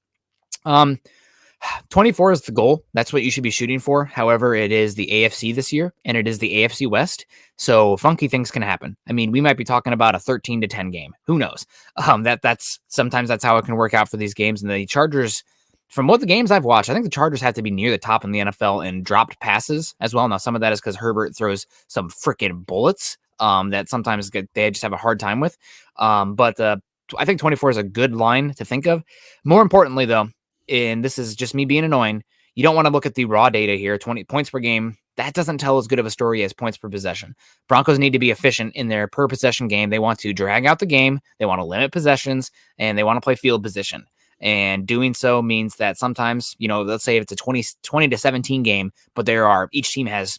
24 is the goal. That's what you should be shooting for. However, it is the AFC this year, and it is the AFC West. So funky things can happen. I mean, we might be talking about a 13-10 game. Who knows? That's sometimes that's how it can work out for these games. And the Chargers, from what the games I've watched, I think the Chargers have to be near the top in the NFL in dropped passes as well. Now, some of that is because Herbert throws some freaking bullets that sometimes they just have a hard time with. But I think 24 is a good line to think of. More importantly, though, and this is just me being annoying, you don't want to look at the raw data here, 20 points per game. That doesn't tell as good of a story as points per possession. Broncos need to be efficient in their per possession game. They want to drag out the game. They want to limit possessions, and they want to play field position. And doing so means that sometimes, let's say it's a 20-17 game, but each team has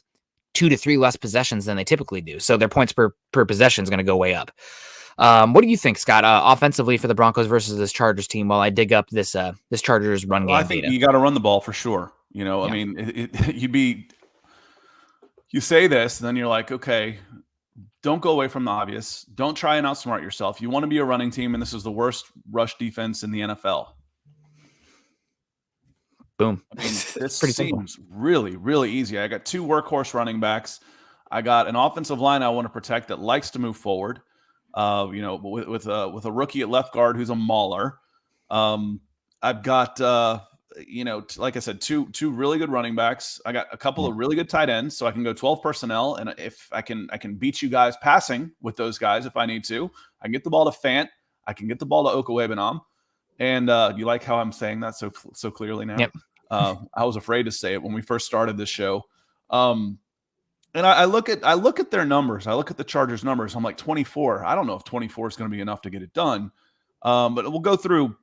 2 to 3 less possessions than they typically do. So their points per possession is going to go way up. What do you think, Scott, offensively for the Broncos versus this Chargers team while I dig up this Chargers run game I think data? you got to run the ball for sure. Yeah. I mean, you say this, and then you're like, okay, don't go away from the obvious. Don't try and outsmart yourself. You want to be a running team, and this is the worst rush defense in the NFL. Boom. I mean, this Pretty seems really, really easy. I got 2 workhorse running backs. I got an offensive line I want to protect that likes to move forward. With a rookie at left guard who's a mauler. I've got like I said, two really good running backs. I got a couple of really good tight ends, so I can go 12 personnel, and if I can beat you guys passing with those guys if I need to. I can get the ball to Fant. I can get the ball to Okowebenam. And you like how I'm saying that so clearly now? Yep. I was afraid to say it when we first started this show. And I look at their numbers. I look at the Chargers numbers. I'm like 24. I don't know if 24 is going to be enough to get it done. But we'll go through.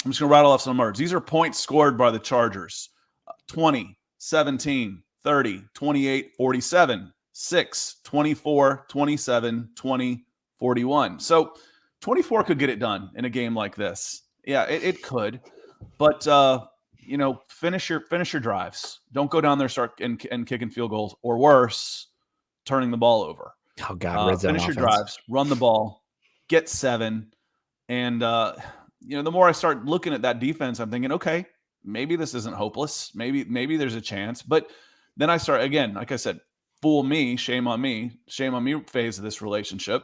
I'm just going to rattle off some numbers. These are points scored by the Chargers. 20, 17, 30, 28, 47, 6, 24, 27, 20, 41. So 24 could get it done in a game like this. Yeah, it could. But finish your drives. Don't go down there start and kicking field goals, or worse, turning the ball over. Oh God, red zone finish offense. your drives, run the ball, get 7, and the more I start looking at that defense, I'm thinking, okay, maybe this isn't hopeless. Maybe there's a chance. But then I start again, like I said, fool me, shame on me phase of this relationship.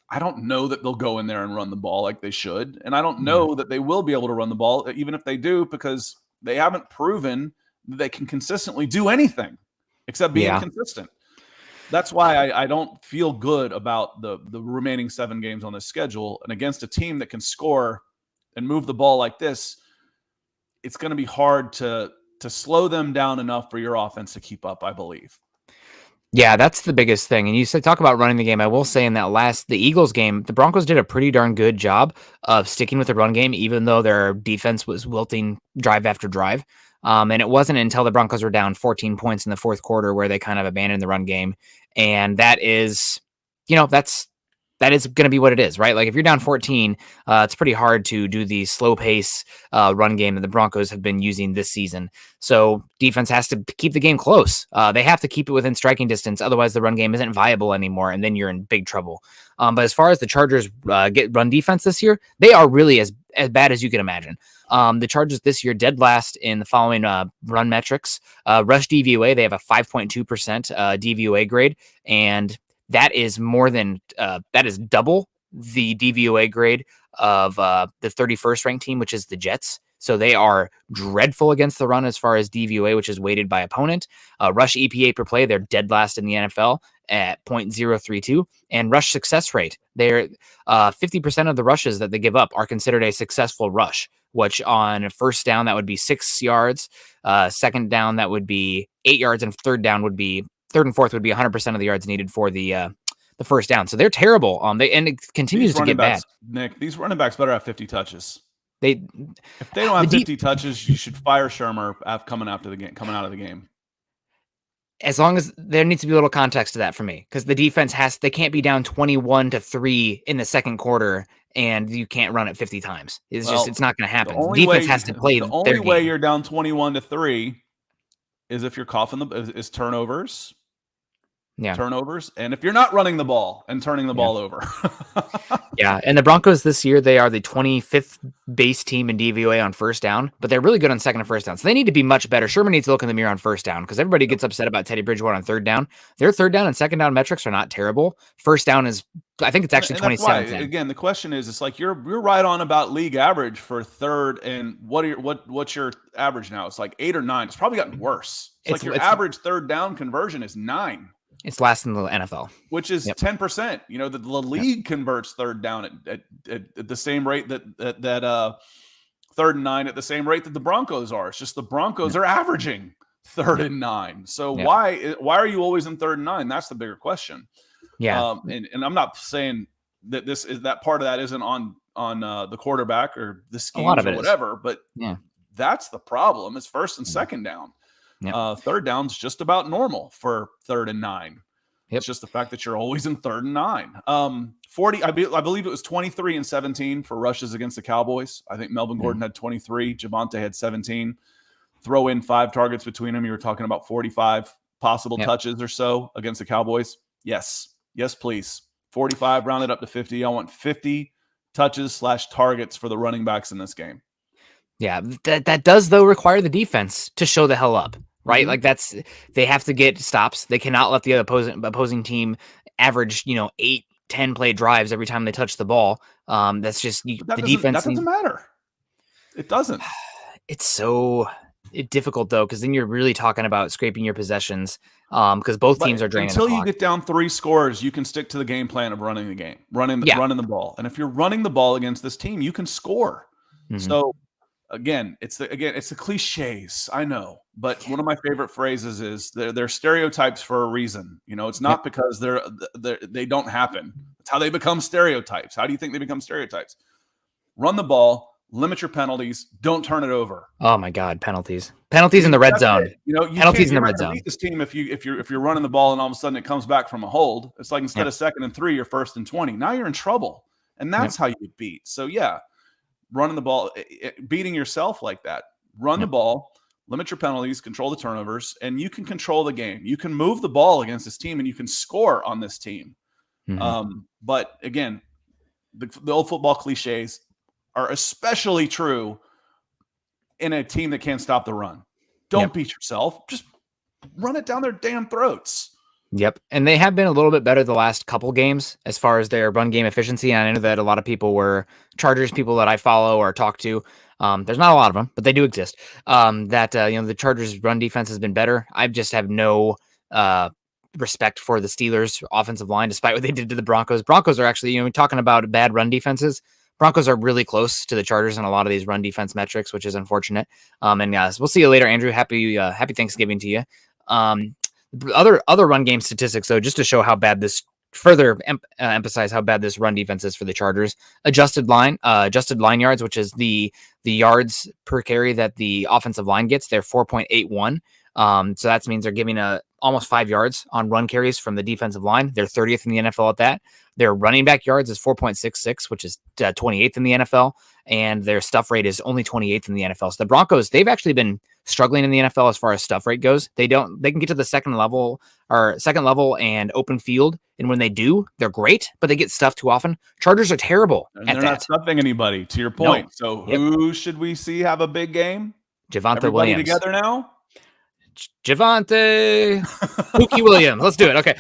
I don't know that they'll go in there and run the ball like they should. And I don't know that they will be able to run the ball, even if they do, because they haven't proven that they can consistently do anything except being consistent. That's why I don't feel good about the remaining 7 games on this schedule. And against a team that can score and move the ball like this, it's going to be hard to slow them down enough for your offense to keep up, I believe. Yeah, that's the biggest thing. And you said talk about running the game. I will say in that the Eagles game, the Broncos did a pretty darn good job of sticking with the run game, even though their defense was wilting drive after drive. And it wasn't until the Broncos were down 14 points in the fourth quarter where they kind of abandoned the run game. And that is, that is going to be what it is, right? Like if you're down 14, it's pretty hard to do the slow pace run game that the Broncos have been using this season. So defense has to keep the game close. They have to keep it within striking distance. Otherwise, the run game isn't viable anymore, and then you're in big trouble. But as far as the Chargers get run defense this year, they are really as bad as you can imagine. The Chargers this year dead last in the following run metrics. Rush DVOA, they have a 5.2% DVOA grade, and that is that is double the DVOA grade of the 31st ranked team, which is the Jets. So they are dreadful against the run as far as DVOA, which is weighted by opponent. Rush EPA per play, they're dead last in the NFL at 0.032. And rush success rate, they're 50% of the rushes that they give up are considered a successful rush, which on first down, that would be 6 yards. Second down, that would be 8 yards. And third and fourth would be 100% of the yards needed for the first down. So they're terrible. And it continues to get bad. Nick, these running backs better have 50 touches. If they don't have 50 touches, you should fire Shermer coming out of the game. As long as there needs to be a little context to that for me, because the defense they can't be down 21-3 in the second quarter and you can't run it 50 times. It's not going to happen. The defense has to play. The only way you're down 21-3 is if you're coughing is turnovers. turnovers, and if you're not running the ball and turning the ball over. Yeah, and the Broncos this year, they are the 25th base team in DVOA on first down, but they're really good on second and first down. So they need to be much better. Sherman needs to look in the mirror on first down because everybody gets upset about Teddy Bridgewater on third down. Their third down and second down metrics are not terrible. First down is, I think it's actually 27th. Again, the question is, it's like you're right on about league average for third, and what's your average now? It's like 8 or 9. It's probably gotten worse. It's like your average third down conversion is 9. It's last in the NFL, which is 10%. You know, the league converts third down at the same rate that third and 9 at the same rate that the Broncos are. It's just the Broncos are averaging third and 9. So why are you always in third and 9? That's the bigger question. Yeah. And I'm not saying that that part of that isn't on the quarterback or the schemes or whatever, but that's the problem. It's first and second down. Third down's just about normal for third and 9. It's just the fact that you're always in third and 9. 40, I believe it was 23 and 17 for rushes against the Cowboys. I think Melvin Gordon had 23. Javonte had 17. Throw in 5 targets between them. You were talking about 45 possible touches or so against the Cowboys. Yes, please. 45, rounded up to 50. I want 50 touches / targets for the running backs in this game. Yeah, that does, though, require the defense to show the hell up. Right, like they have to get stops. They cannot let the other opposing team average 8-10 play drives every time they touch the ball. That's just the defense. That doesn't matter. It doesn't. It's so difficult though, because then you're really talking about scraping your possessions. Because both teams are draining. Until you get down 3 scores, you can stick to the game plan of running the game, running the ball. And if you're running the ball against this team, you can score. So. Again, it's the cliches. I know, but one of my favorite phrases is they're stereotypes for a reason. You know, it's not because they don't happen. It's how they become stereotypes. How do you think they become stereotypes? Run the ball, limit your penalties, don't turn it over. Oh my God, penalties in the red zone. You know, penalties in the red zone. Beat this team if you're running the ball and all of a sudden it comes back from a hold. It's like instead of 2nd and 3, you're 1st and 20. Now you're in trouble, and that's how you get beat. So running the ball, beating yourself like that. Run the ball, limit your penalties, control the turnovers, and you can control the game. You can move the ball against this team, and you can score on this team. But again, the old football cliches are especially true in a team that can't stop the run. Don't beat yourself. Just run it down their damn throats. Yep. And they have been a little bit better the last couple games as far as their run game efficiency. And I know that a lot of people were Chargers people that I follow or talk to. There's not a lot of them, but they do exist. The Chargers run defense has been better. I just have no respect for the Steelers offensive line, despite what they did to the Broncos. Broncos are actually, talking about bad run defenses. Broncos are really close to the Chargers in a lot of these run defense metrics, which is unfortunate. We'll see you later, Andrew. Happy Thanksgiving to you. Other run game statistics, though, just to show how bad this emphasize how bad this run defense is for the Chargers. Adjusted line yards, which is the yards per carry that the offensive line gets, they're 4.81. So that means they're giving almost 5 yards on run carries from the defensive line. They're 30th in the NFL at that. Their running back yards is 4.66, which is 28th in the NFL, and their stuff rate is only 28th in the NFL. So the Broncos, they've actually been struggling in the NFL as far as stuff rate goes. They can get to the second level and open field, and when they do, they're great, but they get stuffed too often. Chargers are terrible at that. They're not stuffing anybody, to your point. No. So who should we see have a big game? Javonte Williams. Together now? Javonte Pookie Williams. Let's do it. Okay.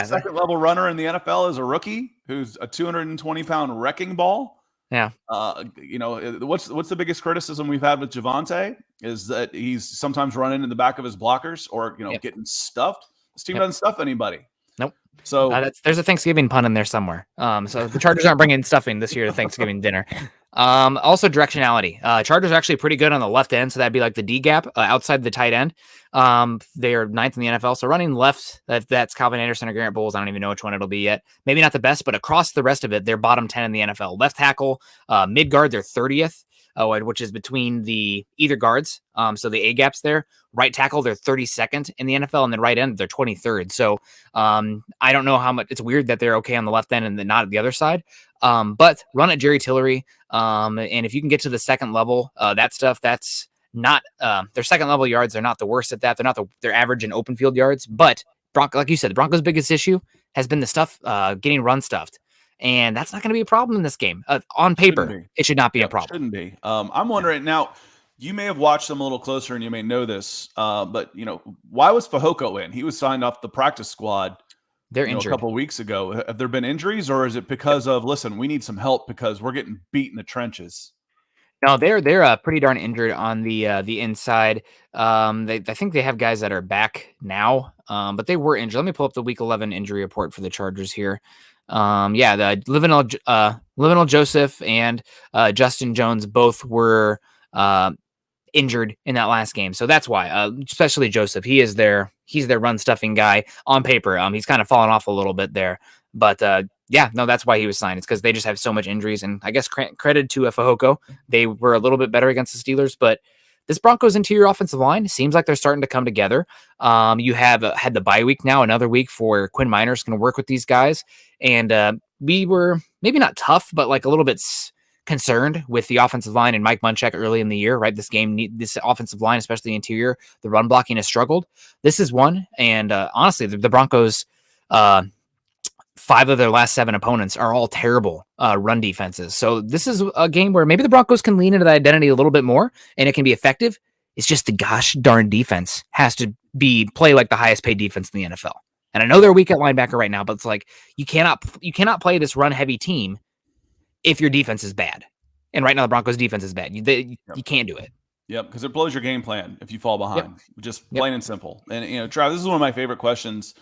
Second level runner in the NFL is a rookie who's a 220-pound wrecking ball. Yeah. What's the biggest criticism we've had with Javonte is that he's sometimes running in the back of his blockers or getting stuffed. This team doesn't stuff anybody. Nope. So there's a Thanksgiving pun in there somewhere. So the Chargers aren't bringing stuffing this year to Thanksgiving dinner. Also directionality. Chargers are actually pretty good on the left end, so that'd be like the D gap outside the tight end. They are 9th in the NFL, so running left, that's Calvin Anderson or Garrett Bowles. I don't even know which one it'll be yet. Maybe not the best, but across the rest of it, they're bottom 10 in the NFL. Left tackle, mid guard, they're 30th. Which is between the either guards. So the A gaps there. Right tackle, they're 32nd in the NFL, and then right end, they're 23rd. So I don't know how much. It's weird that they're okay on the left end and then not at the other side. But run at Jerry Tillery. And if you can get to the second level, that's not their second level yards. They're not the worst at that. They're not their average in open field yards, but like you said, the Broncos' biggest issue has been the stuff getting run stuffed, and that's not going to be a problem in this game. On paper, it should not be a problem. Shouldn't be. I'm wondering now. You may have watched them a little closer, and you may know this, but why was Fehoko in? He was signed off the practice squad. They're injured a couple of weeks ago. Have there been injuries, or is it because of listen? We need some help because we're getting beat in the trenches. No, they're pretty darn injured on the inside. I think they have guys that are back now, but they were injured. Let me pull up the Week 11 injury report for the Chargers here. The Livinal Joseph and Justin Jones both were injured in that last game, so that's why. Especially Joseph, he's their run stuffing guy on paper. He's kind of fallen off a little bit there, but that's why he was signed. It's because they just have so much injuries, and I guess credit to Fehoko, they were a little bit better against the Steelers, but this Broncos interior offensive line seems like they're starting to come together. You have had the bye week now, another week for Quinn Minor's going to work with these guys, and we were maybe not tough, but like a little bit concerned with the offensive line and Mike Munchak early in the year, right? This offensive line, especially the interior, the run blocking has struggled. This is one, and honestly, the Broncos, 5 of their last 7 opponents are all terrible run defenses. So this is a game where maybe the Broncos can lean into that identity a little bit more, and it can be effective. It's just the gosh darn defense has to play like the highest paid defense in the NFL. And I know they're weak at linebacker right now, but it's like you cannot play this run heavy team if your defense is bad. And right now the Broncos defense is bad. You can't do it. Yep, because it blows your game plan if you fall behind. Just plain and simple. And Trav, this is one of my favorite questions.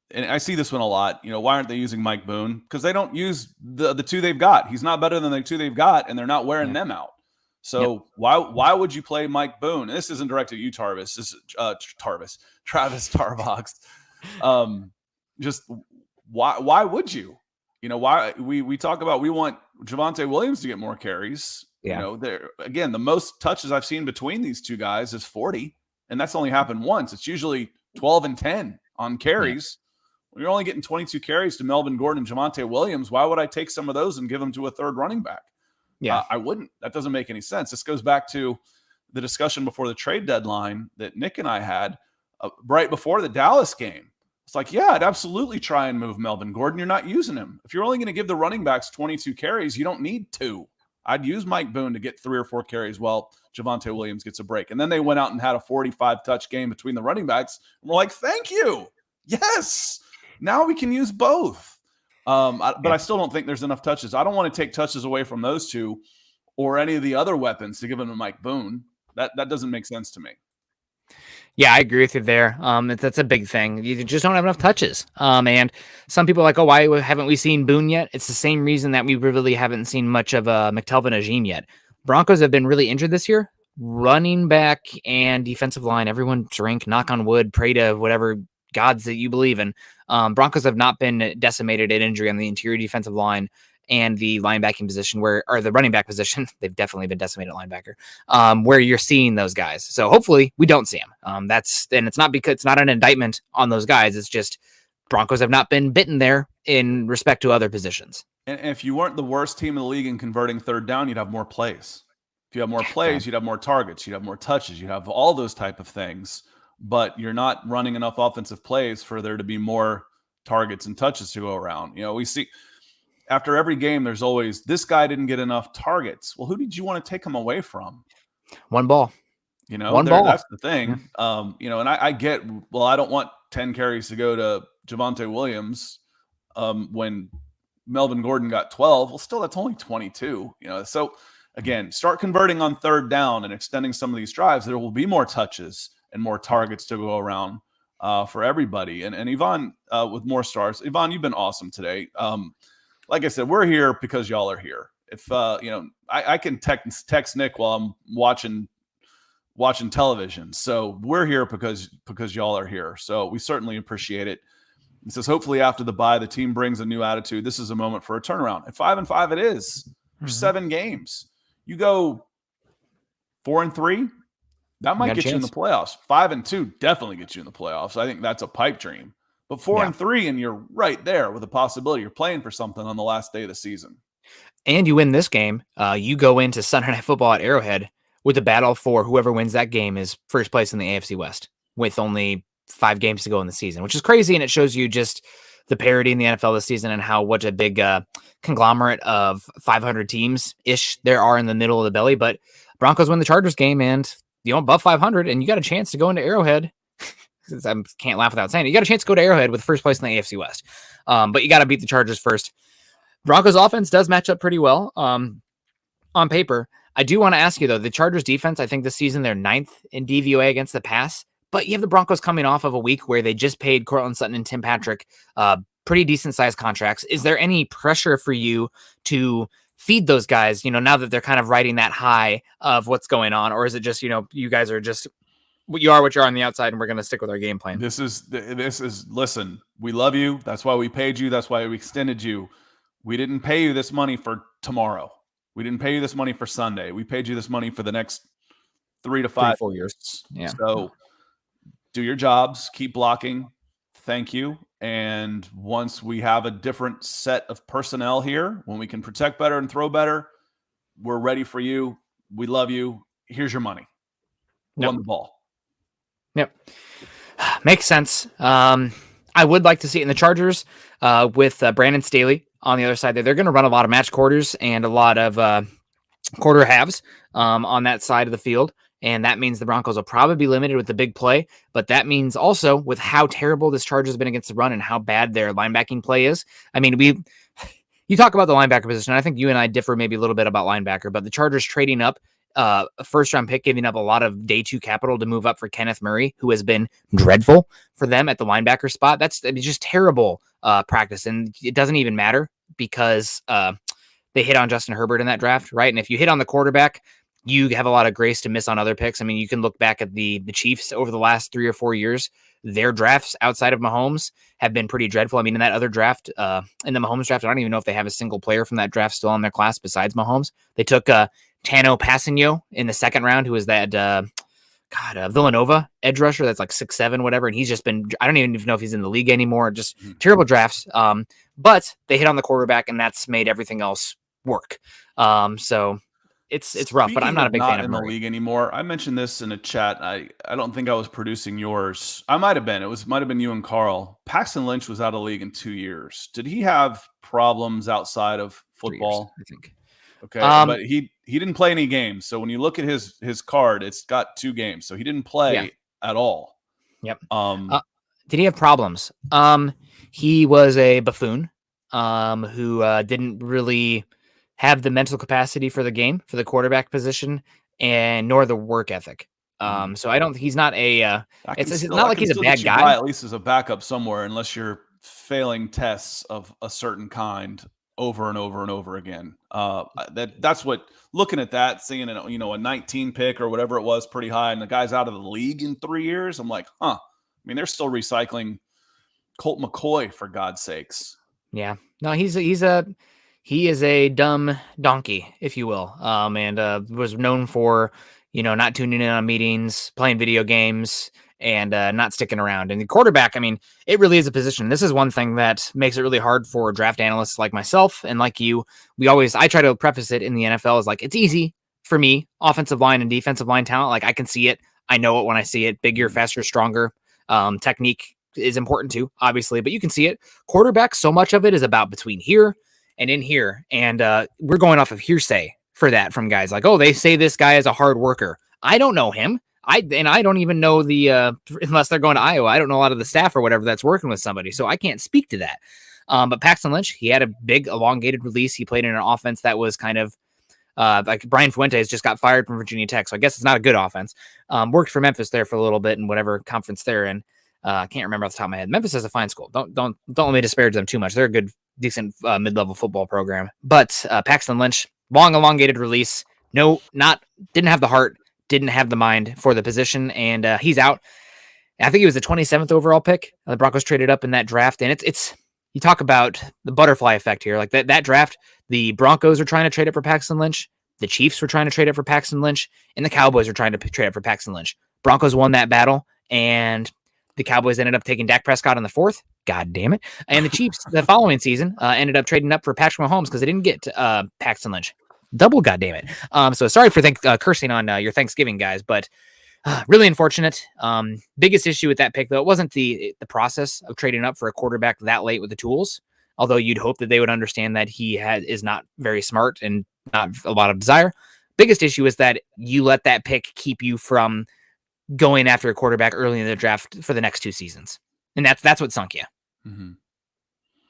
And I see this one a lot. Why aren't they using Mike Boone? Because they don't use the 2 they've got. He's not better than the 2 they've got, and they're not wearing them out. So why would you play Mike Boone? And this isn't directed at you, Tarvis. This is Travis Tarbox. Just why would you? Why we talk about we want Javonte Williams to get more carries. There again, the most touches I've seen between these 2 guys is 40, and that's only happened once. It's usually 12 and 10 on carries. When you're only getting 22 carries to Melvin Gordon and Javonte Williams, why would I take some of those and give them to a third running back? I wouldn't. That doesn't make any sense. This goes back to the discussion before the trade deadline that Nick and I had right before the Dallas game. It's like, I'd absolutely try and move Melvin Gordon. You're not using him. If you're only going to give the running backs 22 carries, you don't need 2. I'd use Mike Boone to get 3 or 4 carries while Javonte Williams gets a break. And then they went out and had a 45-touch game between the running backs. And we're like, thank you. Yes. Now we can use both. But I still don't think there's enough touches. I don't want to take touches away from those 2 or any of the other weapons to give them to Mike Boone. That doesn't make sense to me. Yeah, I agree with you there. That's a big thing. You just don't have enough touches. And some people are like, why haven't we seen Boone yet? It's the same reason that we really haven't seen much of McTelvin Agim yet. Broncos have been really injured this year. Running back and defensive line, everyone drink, knock on wood, pray to whatever gods that you believe in. Broncos have not been decimated in injury on the interior defensive line and the linebacking position or the running back position. They've definitely been decimated at linebacker, where you're seeing those guys. So hopefully we don't see them. And it's not because it's not an indictment on those guys. It's just Broncos have not been bitten there in respect to other positions. And if you weren't the worst team in the league in converting third down, you'd have more plays. If you have more plays, you'd have more targets, you'd have more touches, you'd have all those type of things, but you're not running enough offensive plays for there to be more targets and touches to go around. We see after every game, there's always, this guy didn't get enough targets. Well, who did you want to take him away from? One ball. One ball. That's the thing. And I get, I don't want 10 carries to go to Javonte Williams when Melvin Gordon got 12. Well, still, that's only 22. So again, start converting on third down and extending some of these drives. There will be more touches and more targets to go around for everybody. And Yvonne with more stars. Yvonne, you've been awesome today. Like I said, we're here because y'all are here. If I can text Nick while I'm watching television. So we're here because y'all are here. So we certainly appreciate it. It says, hopefully after the bye, the team brings a new attitude. This is a moment for a turnaround. At 5-5, it is. There's 7 games. You go 4-3, that might get you in the playoffs. 5-2 definitely gets you in the playoffs. I think that's a pipe dream. But 4-3, and you're right there with a possibility. You're playing for something on the last day of the season. And you win this game. You go into Sunday Night Football at Arrowhead with a battle for whoever wins that game is first place in the AFC West with only 5 games to go in the season, which is crazy. And it shows you just the parity in the NFL this season and how what a big conglomerate of 500 teams ish there are in the middle of the belly. But Broncos win the Chargers game and above 500, and you got a chance to go into Arrowhead. I can't laugh without saying it. You got a chance to go to Arrowhead with first place in the AFC West. But you got to beat the Chargers first. Broncos offense does match up pretty well on paper. I do want to ask you, though, the Chargers defense, I think this season they're 9th in DVOA against the pass. But you have the Broncos coming off of a week where they just paid Cortland Sutton and Tim Patrick pretty decent-sized contracts. Is there any pressure for you to feed those guys, now that they're kind of riding that high of what's going on? Or is it just, you guys are just you are what you are on the outside, and we're going to stick with our game plan? This is listen, we love you. That's why we paid you. That's why we extended you. We didn't pay you this money for tomorrow. We didn't pay you this money for Sunday. We paid you this money for the next 3 to 5 4 years. Yeah. So do your jobs, keep blocking. Thank you. And once we have a different set of personnel here, when we can protect better and throw better, we're ready for you. We love you. Here's your money. Yep. Won the ball. Yep. Makes sense. I would like to see it in the Chargers with Brandon Staley on the other side there. They're going to run a lot of match quarters and a lot of quarter halves on that side of the field. And that means the Broncos will probably be limited with the big play. But that means also with how terrible this Chargers has been against the run and how bad their linebacking play is. I mean, you talk about the linebacker position. I think you and I differ maybe a little bit about linebacker, but the Chargers trading up a first-round pick, giving up a lot of day 2 capital to move up for Kenneth Murray, who has been dreadful for them at the linebacker spot. That's just terrible practice. And it doesn't even matter because they hit on Justin Herbert in that draft, right? And if you hit on the quarterback, you have a lot of grace to miss on other picks. I mean, you can look back at the Chiefs over the last 3 or 4 years. Their drafts outside of Mahomes have been pretty dreadful. I mean, in that other draft, in the Mahomes draft, I don't even know if they have a single player from that draft still in their class besides Mahomes. They took Tano Passigno in the 2nd round, who was that Villanova edge rusher that's like 6'7", whatever. And he's just been, I don't even know if he's in the league anymore. Just terrible drafts. But they hit on the quarterback, and that's made everything else work. So it's rough, but I'm not a big fan of in Murray. The league anymore. I mentioned this in a chat. I don't think I was producing yours. I might have been. Might have been you and Carl. Paxton Lynch was out of the league in 2 years. Did he have problems outside of football? 3 years, I think. Okay, but he didn't play any games. So when you look at his card, it's got 2 games. So he didn't play at all. Yep. Did he have problems? He was a buffoon who didn't really have the mental capacity for the game, for the quarterback position, and nor the work ethic. So I don't. He's not a. It's not like he's a bad guy. At least as a backup somewhere, unless you're failing tests of a certain kind over and over and over again. That's what looking at that, seeing a 19 pick or whatever it was, pretty high, and the guy's out of the league in 3 years. I'm like, huh. I mean, they're still recycling Colt McCoy for God's sakes. Yeah. No, he is a dumb donkey, if you will, and was known for, not tuning in on meetings, playing video games, and not sticking around. And the quarterback, I mean, it really is a position. This is one thing that makes it really hard for draft analysts like myself and like you. I try to preface it in the NFL as like, it's easy for me, offensive line and defensive line talent. Like I can see it. I know it when I see it. Bigger, faster, stronger. Technique is important too, obviously, but you can see it. Quarterback, so much of it is about between here and in here. And we're going off of hearsay for that from guys like, oh, they say this guy is a hard worker. I don't know him. I don't even know unless they're going to Iowa, I don't know a lot of the staff or whatever that's working with somebody. So I can't speak to that. But Paxton Lynch, he had a big elongated release. He played in an offense that was kind of like Brian Fuentes just got fired from Virginia Tech. So I guess it's not a good offense. Worked for Memphis there for a little bit in whatever conference they're in. I can't remember off the top of my head. Memphis is a fine school. Don't let me disparage them too much. They're a good, decent mid-level football program. But Paxton Lynch, long elongated release. Didn't have the heart, didn't have the mind for the position, and he's out. I think he was the 27th overall pick. The Broncos traded up in that draft, and it's you talk about the butterfly effect here. Like that draft, the Broncos are trying to trade up for Paxton Lynch, the Chiefs were trying to trade up for Paxton Lynch, and the Cowboys were trying to trade up for Paxton Lynch. Broncos won that battle, and the Cowboys ended up taking Dak Prescott in the 4th. God damn it. And the Chiefs, the following season, ended up trading up for Patrick Mahomes because they didn't get Paxton Lynch. Double goddamn it. So sorry for cursing on your Thanksgiving, guys, but Really unfortunate. Biggest issue with that pick, though, it wasn't the process of trading up for a quarterback that late with the tools. Although you'd hope that they would understand that is not very smart and not a lot of desire. Biggest issue is that you let that pick keep you from going after a quarterback early in the draft for the next 2 seasons, and that's what sunk you. Mm-hmm.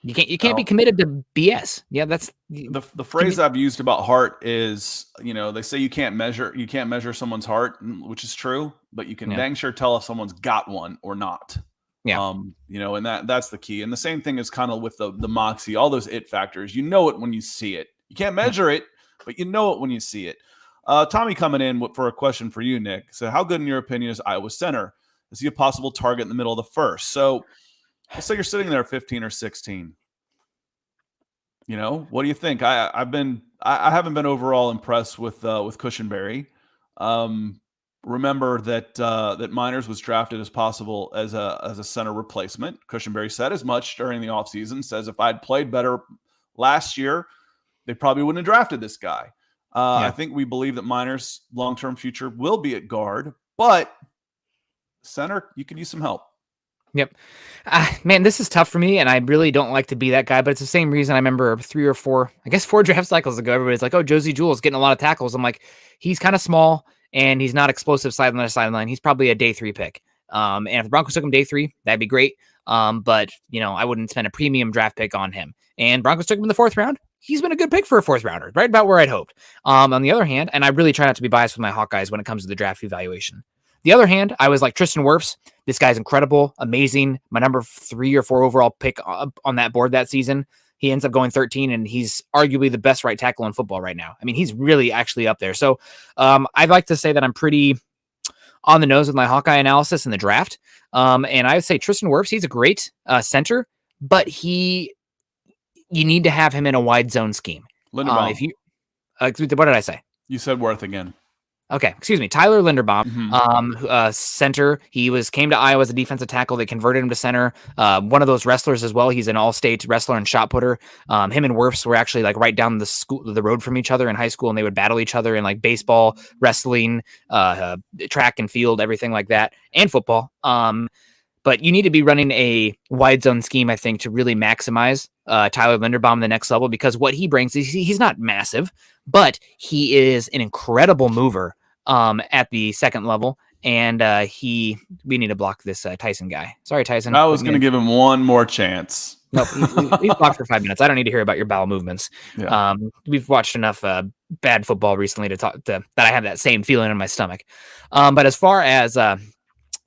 You can't be committed to BS. Yeah, that's the phrase I've used about heart is, they say you can't measure someone's heart, which is true, but you can dang sure tell if someone's got one or not. Yeah. And that's the key. And the same thing is kind of with the moxie, all those it factors. You know it when you see it. You can't measure it, but you know it when you see it. Tommy coming in for a question for you, Nick. So how good in your opinion is Iowa's center? Is he a possible target in the middle of the first? So let's say you're sitting there at 15 or 16. What do you think? I haven't been overall impressed with Cushenberry. Remember that Miners was drafted as possible as a center replacement. Cushenberry said as much during the offseason, says if I'd played better last year, they probably wouldn't have drafted this guy. I think we believe that Miners' long-term future will be at guard, but center, you could use some help. Yep. Man, this is tough for me, and I really don't like to be that guy, but it's the same reason I remember 4 draft cycles ago, everybody's like, oh, Josie Jewell's getting a lot of tackles. I'm like, he's kind of small, and he's not explosive sideline to sideline. He's probably a day 3 pick. And if the Broncos took him day 3, that'd be great. But, I wouldn't spend a premium draft pick on him. And Broncos took him in the 4th round. He's been a good pick for a 4th rounder, right about where I'd hoped. On the other hand, and I really try not to be biased with my Hawkeyes when it comes to the draft evaluation. The other hand, I was like Tristan Wirfs. This guy's incredible, amazing. My number 3 or 4 overall pick on that board that season. He ends up going 13, and he's arguably the best right tackle in football right now. I mean, he's really actually up there. So I'd like to say that I'm pretty on the nose with my Hawkeye analysis in the draft. And I would say Tristan Wirfs, he's a great center, but you need to have him in a wide zone scheme. What did I say? You said Worth again. Okay, excuse me. Tyler Linderbaum, center. He came to Iowa as a defensive tackle. They converted him to center. One of those wrestlers as well. He's an all-state wrestler and shot putter. Him and Wirfs were actually like right down the road from each other in high school, and they would battle each other in like baseball, wrestling, track and field, everything like that, and football. But you need to be running a wide zone scheme, I think, to really maximize Tyler Linderbaum the next level, because what he brings is he's not massive, but he is an incredible mover at the second level. And we need to block this Tyson guy. Sorry, Tyson. I was going to give him one more chance. Nope, he's blocked for 5 minutes. I don't need to hear about your bowel movements. Yeah. We've watched enough bad football recently that I have that same feeling in my stomach. But as far as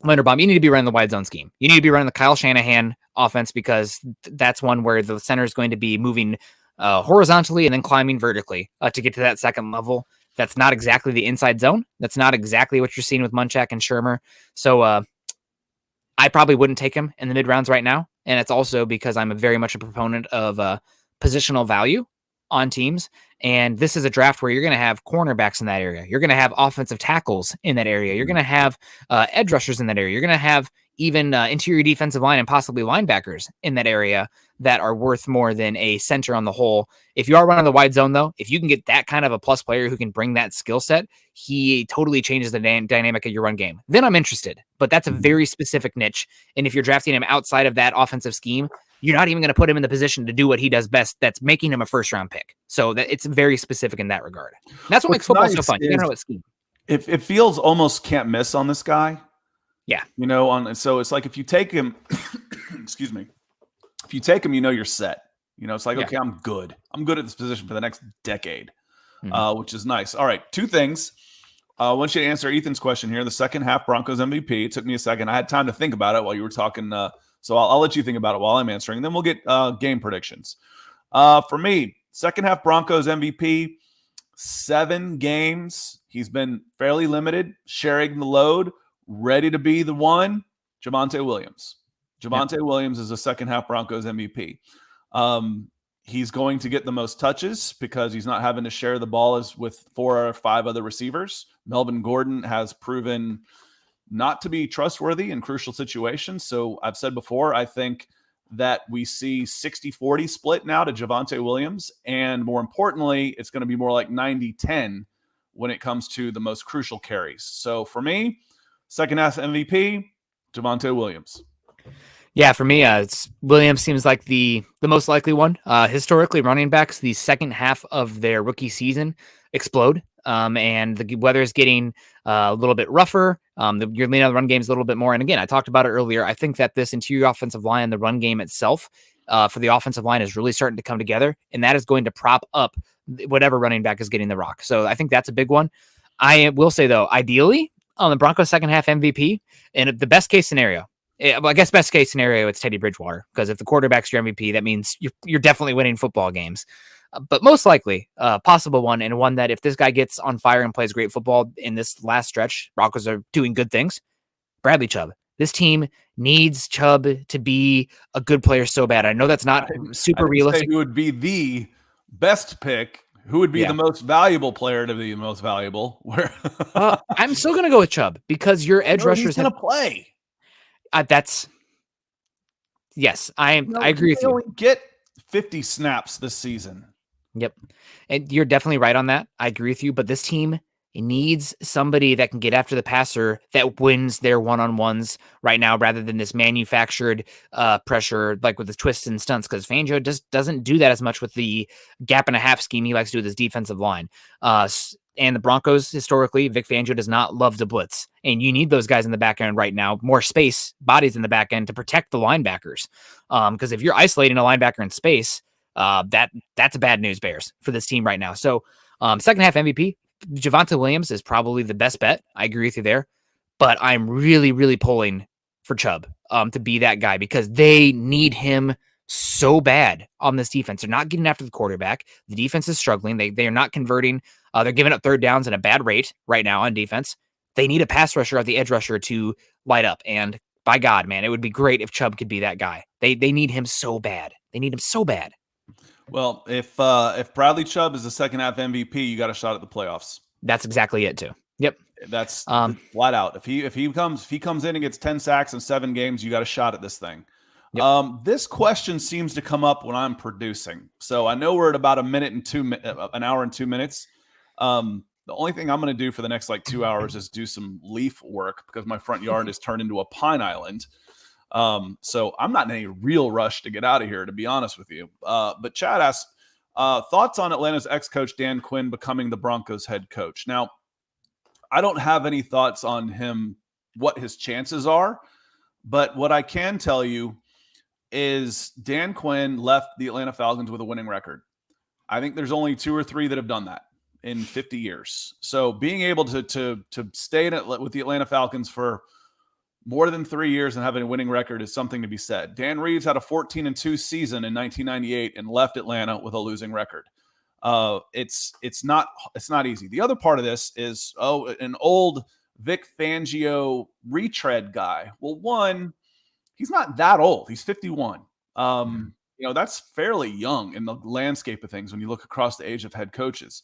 Linderbaum, you need to be running the wide zone scheme. You need to be running the Kyle Shanahan offense, because that's one where the center is going to be moving horizontally and then climbing vertically to get to that second level. That's not exactly the inside zone. That's not exactly what you're seeing with Munchak and Shermer. So I probably wouldn't take him in the mid rounds right now. And it's also because I'm very much a proponent of positional value on teams. And this is a draft where you're going to have cornerbacks in that area. You're going to have offensive tackles in that area. You're going to have edge rushers in that area. You're going to have even interior defensive line and possibly linebackers in that area that are worth more than a center on the whole. If you are running the wide zone, though, if you can get that kind of a plus player who can bring that skill set, he totally changes the dynamic of your run game. Then I'm interested. But that's a very specific niche. And if you're drafting him outside of that offensive scheme, you're not even going to put him in the position to do what he does best. That's making him a first-round pick. So that it's very specific in that regard. And that's what makes football so fun. You don't know what scheme. It feels almost can't miss on this guy. Yeah. So it's like if you take him, excuse me, if you take him, you're set. It's like, okay, I'm good. I'm good at this position for the next decade, which is nice. All right, 2 things. I want you to answer Ethan's question here. The second half Broncos MVP. It took me a second. I had time to think about it while you were talking. So I'll let you think about it while I'm answering. Then we'll get game predictions. For me, second half Broncos MVP, 7 games. He's been fairly limited, sharing the load, ready to be the one. Javonte Williams. Javonte Williams is a second half Broncos MVP. He's going to get the most touches because he's not having to share the ball as with 4 or 5 other receivers. Melvin Gordon has proven not to be trustworthy in crucial situations. So I've said before, I think that we see 60-40 split now to Javonte Williams. And more importantly, it's going to be more like 90-10 when it comes to the most crucial carries. So for me, Second half MVP, Javonte Williams. Yeah, for me, it's Williams seems like the most likely one. Historically, running backs, the second half of their rookie season explode, and the weather is getting a little bit rougher. You're leaning on the run games a little bit more. And again, I talked about it earlier. I think that this interior offensive line, the run game itself, for the offensive line is really starting to come together, and that is going to prop up whatever running back is getting the rock. So I think that's a big one. I will say, though, ideally, on the Broncos second half MVP, and the best case scenario, well, I guess best case scenario, it's Teddy Bridgewater, because if the quarterback's your MVP, that means you're definitely winning football games. But most likely, possible one, and one that if this guy gets on fire and plays great football in this last stretch, Broncos are doing good things. Bradley Chubb. This team needs Chubb to be a good player so bad. I know that's not super realistic. Who would be the best pick? Who would be the most valuable player to be the most valuable? I'm still going to go with Chubb because your edge rushers going to play. Yes, I agree with you. Only get 50 snaps this season. Yep. And you're definitely right on that. I agree with you, but this team needs somebody that can get after the passer that wins their one-on-ones right now rather than this manufactured pressure like with the twists and stunts, because Fangio just doesn't do that as much with the gap and a half scheme he likes to do with his defensive line. And the Broncos, historically, Vic Fangio does not love to blitz. And you need those guys in the back end right now, more space, bodies in the back end to protect the linebackers. Because if you're isolating a linebacker in space, that's bad news bears for this team right now. So second half MVP, Javonte Williams is probably the best bet. I agree with you there. But I'm really, really pulling for Chubb to be that guy because they need him so bad on this defense. They're not getting after the quarterback. The defense is struggling. They are not converting. They're giving up third downs at a bad rate right now on defense. They need a pass rusher or the edge rusher to light up. And by God, man, it would be great if Chubb could be that guy. They need him so bad. They need him so bad. Well, if Bradley Chubb is the second half MVP, you got a shot at the playoffs. That's exactly it too. Yep. That's flat out. If he comes in and gets 10 sacks in 7 games, you got a shot at this thing. Yep. This question seems to come up when I'm producing. So I know we're at about an hour and 2 minutes. The only thing I'm going to do for the next 2 hours is do some leaf work because my front yard is turned into a pine island. So I'm not in any real rush to get out of here, to be honest with you. But Chad asks, thoughts on Atlanta's ex-coach Dan Quinn becoming the Broncos head coach. Now, I don't have any thoughts on him, what his chances are, but what I can tell you is Dan Quinn left the Atlanta Falcons with a winning record. I think there's only 2 or 3 that have done that in 50 years. So being able to stay with the Atlanta Falcons for more than 3 years and having a winning record is something to be said. Dan Reeves had a 14-2 season in 1998 and left Atlanta with a losing record. It's not easy. The other part of this is an old Vic Fangio retread guy. Well, one, he's not that old. He's 51. That's fairly young in the landscape of things when you look across the age of head coaches.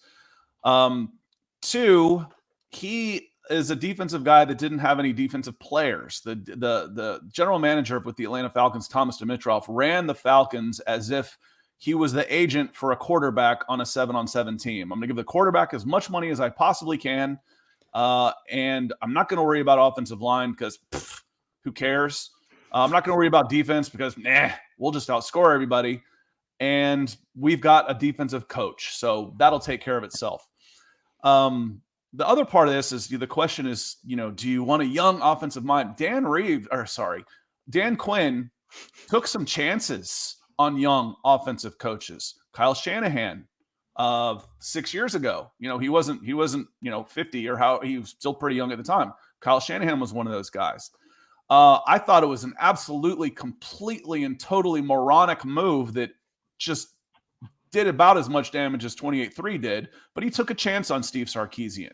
2, he is a defensive guy that didn't have any defensive players. The general manager with the Atlanta Falcons, Thomas Dimitroff, ran the Falcons as if he was the agent for a quarterback on a 7-on-7 team. I'm going to give the quarterback as much money as I possibly can, and I'm not going to worry about offensive line because who cares? I'm not going to worry about defense because we'll just outscore everybody. And we've got a defensive coach, so that'll take care of itself. The other part of this is the question is, do you want a young offensive mind? Dan Quinn took some chances on young offensive coaches. Kyle Shanahan 6 years ago, he wasn't 50 or how he was still pretty young at the time. Kyle Shanahan was one of those guys. I thought it was an absolutely, completely, and totally moronic move that just did about as much damage as 28-3 did, but he took a chance on Steve Sarkisian.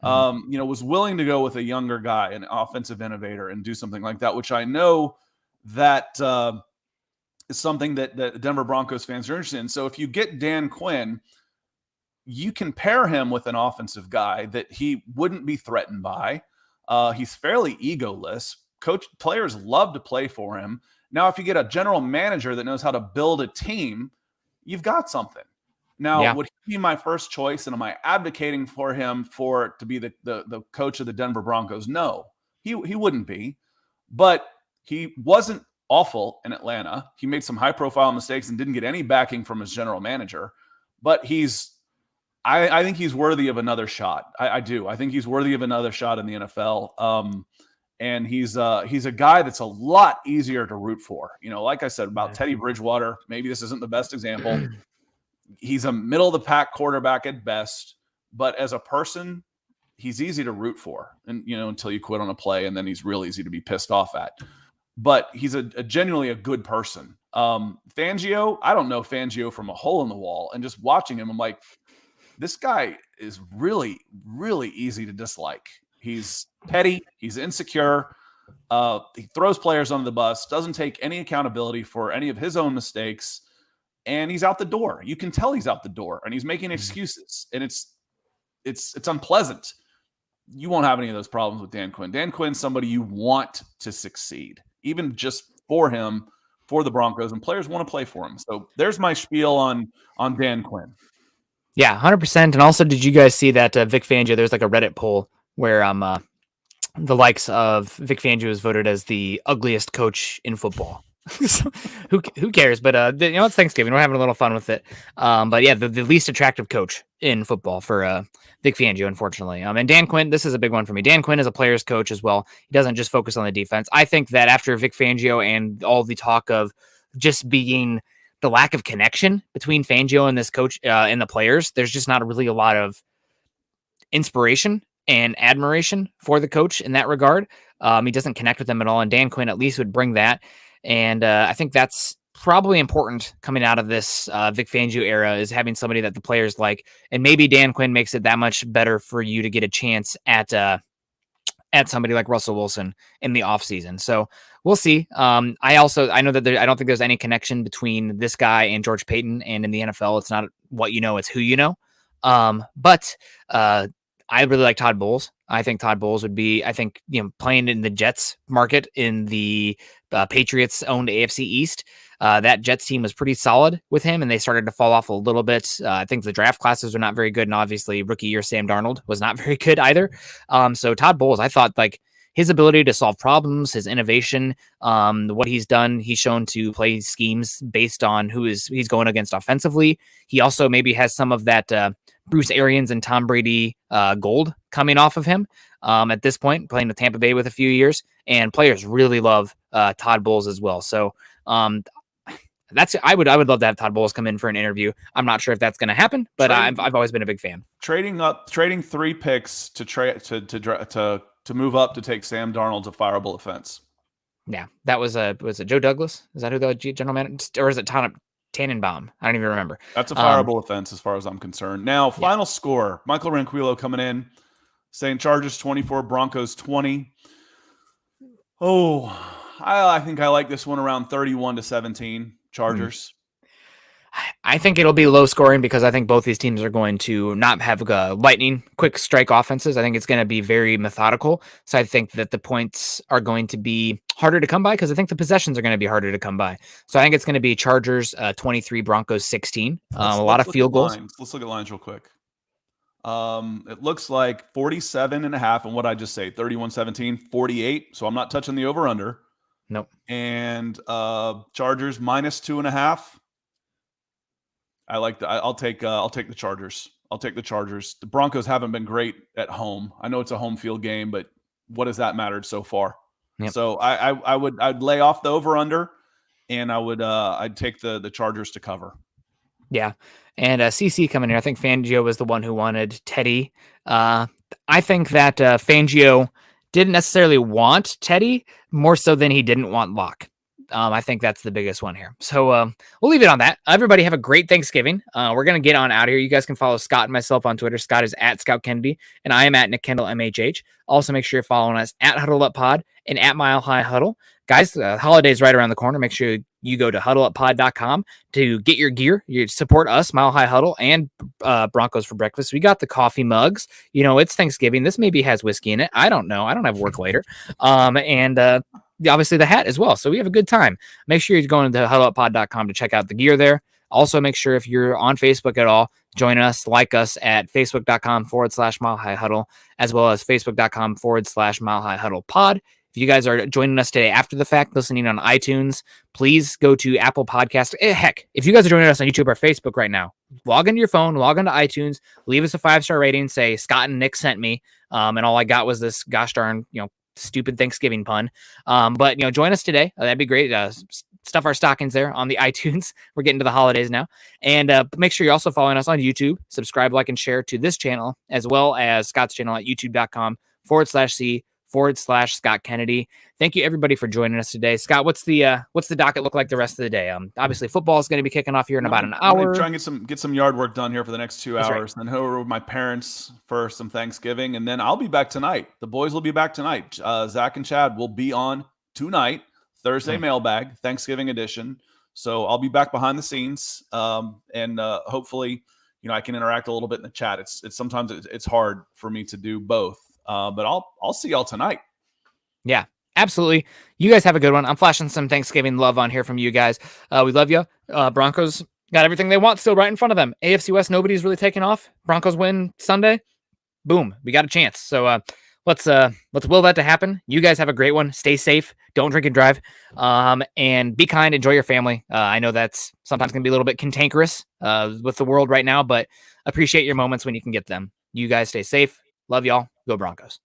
Was willing to go with a younger guy, an offensive innovator, and do something like that, which I know that is something that the Denver Broncos fans are interested in. So if you get Dan Quinn, you can pair him with an offensive guy that he wouldn't be threatened by. He's fairly egoless. Players love to play for him. Now, if you get a general manager that knows how to build a team, you've got something. Now, would he be my first choice, and am I advocating for him to be the coach of the Denver Broncos? No, He wouldn't be, but he wasn't awful in Atlanta. He made some high-profile mistakes and didn't get any backing from his general manager. But I think he's worthy of another shot. I do. I think he's worthy of another shot in the NFL. And he's a guy that's a lot easier to root for. Like I said about Teddy Bridgewater, maybe this isn't the best example. He's a middle-of-the-pack quarterback at best, but as a person, he's easy to root for. And, until you quit on a play, and then he's real easy to be pissed off at. But he's a genuinely a good person. Fangio, I don't know Fangio from a hole in the wall. And just watching him, I'm like, this guy is really, really easy to dislike. He's petty. He's insecure. He throws players under the bus, doesn't take any accountability for any of his own mistakes, and he's out the door. You can tell he's out the door, and he's making excuses, and it's unpleasant. You won't have any of those problems with Dan Quinn. Dan Quinn's somebody you want to succeed, even just for him, for the Broncos, and players want to play for him. So there's my spiel on Dan Quinn. Yeah, 100%. And also, did you guys see that Vic Fangio, there's like a Reddit poll where the likes of Vic Fangio is voted as the ugliest coach in football. So, who cares? But it's Thanksgiving. We're having a little fun with it. But yeah, the least attractive coach in football for Vic Fangio, unfortunately. And Dan Quinn, this is a big one for me. Dan Quinn is a player's coach as well. He doesn't just focus on the defense. I think that after Vic Fangio and all the talk of just being the lack of connection between Fangio and this coach and the players, there's just not really a lot of inspiration and admiration for the coach in that regard. He doesn't connect with them at all. And Dan Quinn at least would bring that. And I think that's probably important coming out of this Vic Fangio era, is having somebody that the players like. And maybe Dan Quinn makes it that much better for you to get a chance at somebody like Russell Wilson in the offseason. So we'll see. I know that I don't think there's any connection between this guy and George Payton, and in the NFL, it's not what you know, it's who you know. But I really like Todd Bowles. I think Todd Bowles would be, playing in the Jets market in the Patriots-owned AFC East. That Jets team was pretty solid with him, and they started to fall off a little bit. I think the draft classes are not very good, and obviously rookie year Sam Darnold was not very good either. So Todd Bowles, I thought his ability to solve problems, his innovation, what he's done, he's shown to play schemes based on he's going against offensively. He also maybe has some of that Bruce Arians and Tom Brady gold coming off of him at this point, playing with Tampa Bay with a few years, and players really love Todd Bowles as well. So I would love to have Todd Bowles come in for an interview. I'm not sure if that's going to happen, but I've always been a big fan. Trading 3 picks to move up to take Sam Darnold's a fireable offense. Yeah, that was it Joe Douglas? Is that who the general manager, or is it Tannenbaum? I don't even remember. That's a fireable offense as far as I'm concerned. Now, final score: Michael Ranquillo coming in, saying Chargers 24, Broncos 20. Oh, I think I like this one around 31-17. Chargers. I think it'll be low scoring because I think both these teams are going to not have lightning, quick strike offenses. I think it's going to be very methodical. So I think that the points are going to be harder to come by because I think the possessions are going to be harder to come by. So I think it's going to be Chargers 23, Broncos 16. A lot of field goals. Let's look at lines real quick. It looks like 47.5. And what I just say, 31-17, 48. So I'm not touching the over under. Nope. And Chargers -2.5. I like that. I'll take the Chargers. I'll take the Chargers. The Broncos haven't been great at home. I know it's a home field game, but what has that mattered so far? Yep. So I'd lay off the over under, and I'd take the Chargers to cover. Yeah, and CC coming here. I think Fangio was the one who wanted Teddy. I think that Fangio didn't necessarily want Teddy more so than he didn't want Locke. I think that's the biggest one here. So we'll leave it on that. Everybody have a great Thanksgiving. We're going to get on out of here. You guys can follow Scott and myself on Twitter. Scott is at Scout Kennedy, and I am at Nick Kendell MHH. Also, make sure you're following us at Huddle Up Pod and at Mile High Huddle. Guys, the holiday's right around the corner. Make sure you go to huddleuppod.com to get your gear. You support us, Mile High Huddle, and Broncos for breakfast. We got the coffee mugs. It's Thanksgiving. This maybe has whiskey in it. I don't know. I don't have work later. And obviously the hat as well. So we have a good time. Make sure you're going to huddleuppod.com to check out the gear there. Also, make sure if you're on Facebook at all, join us, like us at facebook.com/Mile High Huddle, as well as facebook.com/Mile High Huddle Pod. If you guys are joining us today after the fact, listening on iTunes, please go to Apple Podcast. Heck, if you guys are joining us on YouTube or Facebook right now, log into your phone, log into iTunes, leave us a 5-star rating, say Scott and Nick sent me, and all I got was this gosh darn, stupid Thanksgiving pun. But join us today. That'd be great. Stuff our stockings there on the iTunes. We're getting to the holidays now. And make sure you're also following us on YouTube. Subscribe, like, and share to this channel, as well as Scott's channel at youtube.com/C/Scott Kennedy. Thank you everybody for joining us today. Scott, what's the docket look like the rest of the day? Obviously football is going to be kicking off here in about an hour. Try and get some yard work done here for the next 2 hours. Right. Then head over with my parents for some Thanksgiving, and then I'll be back tonight. The boys will be back tonight. Zach and Chad will be on tonight, Thursday mailbag, Thanksgiving edition. So I'll be back behind the scenes, and hopefully, I can interact a little bit in the chat. It's sometimes it's hard for me to do both, but I'll see y'all tonight. Yeah, absolutely. You guys have a good one. I'm flashing some Thanksgiving love on here from you guys. We love you. Broncos got everything they want still right in front of them. AFC West, nobody's really taking off. Broncos win Sunday. Boom, we got a chance. So let's will that to happen. You guys have a great one. Stay safe. Don't drink and drive. And be kind. Enjoy your family. I know that's sometimes going to be a little bit cantankerous with the world right now, but appreciate your moments when you can get them. You guys stay safe. Love y'all. Go Broncos.